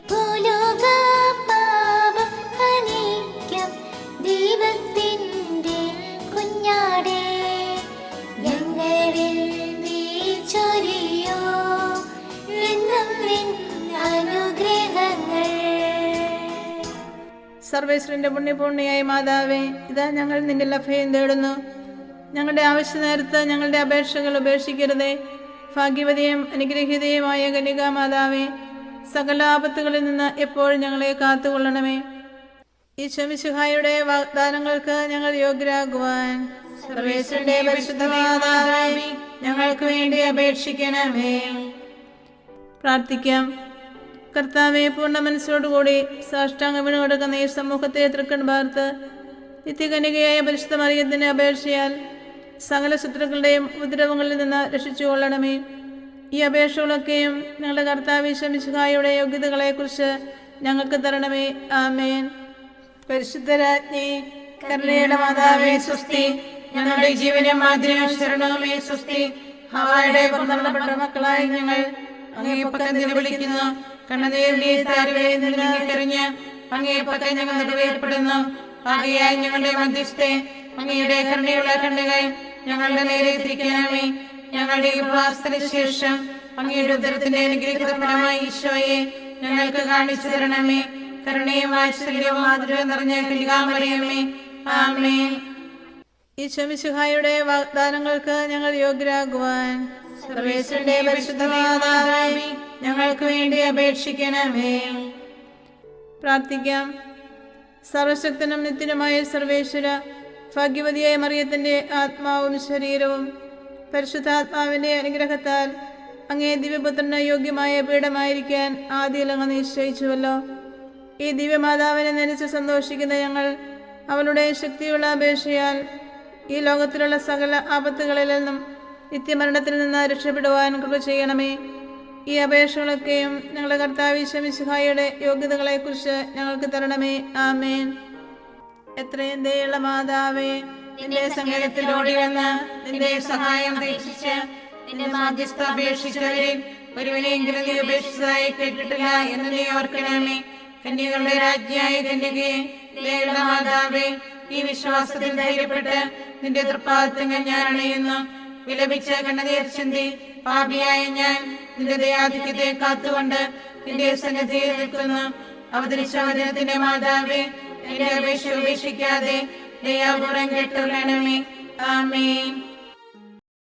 ഭൂലോക പാപം ഹനിക്കും ദൈവത്തിൻ്റെ കുഞ്ഞാടേ, ഞങ്ങളിൽ നീ ചൊരിയോ എന്നും നിൻ അനുഗ്രഹങ്ങൾ. സർവേശ്വരന്റെ പുണ്യപൂർണിയായ മാതാവേ, ഇതാ ഞങ്ങൾ നിന്റെ ലഭ്യം തേടുന്നു. ഞങ്ങളുടെ ആവശ്യ നേരത്ത് ഞങ്ങളുടെ അപേക്ഷകൾ ഉപേക്ഷിക്കരുതേ. ഭാഗ്യവതിയും അനുഗ്രഹീതയുമായ കന്യകാ മാതാവേ, സകല ആപത്തുകളിൽ നിന്ന് എപ്പോഴും ഞങ്ങളെ കാത്തുകൊള്ളണമേ. ഈശോ മിശിഹായുടെ വാഗ്ദാനങ്ങൾക്ക് ഞങ്ങൾ യോഗ്യരാകുവാൻ സർവേശ്വരന്റെ പരിശുദ്ധ മാതാവേ, ഞങ്ങൾക്ക് വേണ്ടി അപേക്ഷിക്കണമേ. പ്രാർത്ഥിക്കാം. കർത്താവെ, പൂർണ്ണ മനസ്സോടുകൂടി സാഷ്ടാംഗം വീണ് കൊടുക്കുന്ന ഈ സമൂഹത്തെ തൃക്കൺ പാർത്ത് നിത്യകന്യകയായ പരിശുദ്ധ മറിയത്തിന്റെ അപേക്ഷയാൽ സകല ശത്രുക്കളുടെയും ഉപദ്രവങ്ങളിൽ നിന്ന് രക്ഷിച്ചുകൊള്ളണമേ. ഈ അപേക്ഷകളൊക്കെയും ഞങ്ങളുടെ കർത്താവ് ഈശോ മിശിഹായുടെ യോഗ്യതകളെക്കുറിച്ച് ഞങ്ങൾക്ക് തരണമേ. ആമേൻ. പരിശുദ്ധരാജ്ഞി, കരുണയുടെ മാതാവേ സ്വസ്തി. ഞങ്ങളുടെ ജീവനും മാതിരിയും ശരണവുമേ സ്വസ്തി. ഹവ്വായുടെ പുറന്തള്ളപ്പെട്ട മക്കളായി ഞങ്ങൾ അങ്ങേ പക്കം വിളിക്കുന്നു. കണ്ണുനീരിന്റെ താരുവേ നിറഞ്ഞ് അങ്ങേ പക്കം ഞങ്ങൾ നിറവേർപ്പെടുന്നു. ആകയാൽ ഞങ്ങളുടെ മധ്യസ്ഥെ അങ്ങയുടെ കരുണയുള്ള കണ്ണുകൾ ഞങ്ങളുടെ നേരെ തിരിക്കണമേ. ഞങ്ങളുടെ ഉപവാസത്തിന് ശേഷം അങ്ങയുടെ ഉദരത്തിന്റെ അനുഗ്രഹിതമായ ഈശോയെ ഞങ്ങൾക്ക് കാണിച്ചു തരണമേ. കരുണയും വാത്സല്യവും മാധുര്യവും നിറഞ്ഞ കന്യകാമറിയമേ, ആമേൻ. ഈശോ മിശിഹായുടെ വാഗ്ദാനങ്ങൾക്ക് ഞങ്ങൾ യോഗ്യരാകുവാൻ സർവേശ്വരന്റെ പരിശുദ്ധ മാതാവേ, ഞങ്ങൾക്ക് വേണ്ടി അപേക്ഷിക്കണമേ. പ്രാർത്ഥിക്കാം. സർവശക്തനും നിത്യനുമായ സർവേശ്വര, ഭാഗ്യവതിയായ മറിയത്തിന്റെ ആത്മാവും ശരീരവും പരിശുദ്ധാത്മാവിന്റെ അനുഗ്രഹത്താൽ അങ്ങേ ദിവ്യപുത്രന് യോഗ്യമായ പീഠമായിരിക്കാൻ ആദ്യം അങ്ങ് നിശ്ചയിച്ചുവല്ലോ. ഈ ദിവ്യമാതാവിനെ നനച്ച് സന്തോഷിക്കുന്ന ഞങ്ങൾ അവളുടെ ശക്തിയുള്ള അപേക്ഷയാൽ ഈ ലോകത്തിലുള്ള സകല ആപത്തുകളിൽ നിന്നും നിത്യമരണത്തിൽ നിന്ന് രക്ഷപ്പെടുവാൻ കൃപ ചെയ്യണമേ. ഈ അപേക്ഷകളൊക്കെയും ഞങ്ങളുടെ കർത്താവ് ഈശോ മിശിഹായുടെ യോഗ്യതകളെക്കുറിച്ച് ഞങ്ങൾക്ക് തരണമേ. ആമേൻ. എത്രയും ദയുള്ള മാതാവേ, നിന്റെ സങ്കേതത്തിൽ ഓടി വന്ന് നിന്റെ സഹായം അപേക്ഷിച്ച് നിന്റെ മാധ്യസ്ഥ അപേക്ഷിച്ചവരിൽ ഒരുവനെയെങ്കിലും നീ ഉപേക്ഷിച്ചതായി കേട്ടിട്ടില്ല എന്ന് നീ ഓർക്കണമേ. കന്യകളുടെ രാജ്ഞിയായ കന്യകയെ, ദയുള്ള മാതാവേ, ഈ വിശ്വാസത്തിൽ ധൈര്യപ്പെട്ട് നിന്റെ തൃപ്പാദത്തങ്ങൾ ഞാൻ അണയുന്നു. വിലപിച്ച് കണ്ണുനീർ ചിന്തി പാപിയായ ഞാൻ നിന്റെ ദയാധിക്യത്തെ കാത്തുകൊണ്ട് നിന്റെ സന്നിധിയിൽ നിൽക്കുന്നു. അവതരിച്ച വചനത്തിന്റെ മാതാവേ, എന്റെ അപേക്ഷ ഉപേക്ഷിക്കാതെ ദയാപൂർവം കേട്ടുകൊള്ളണമേ. ആമേൻ.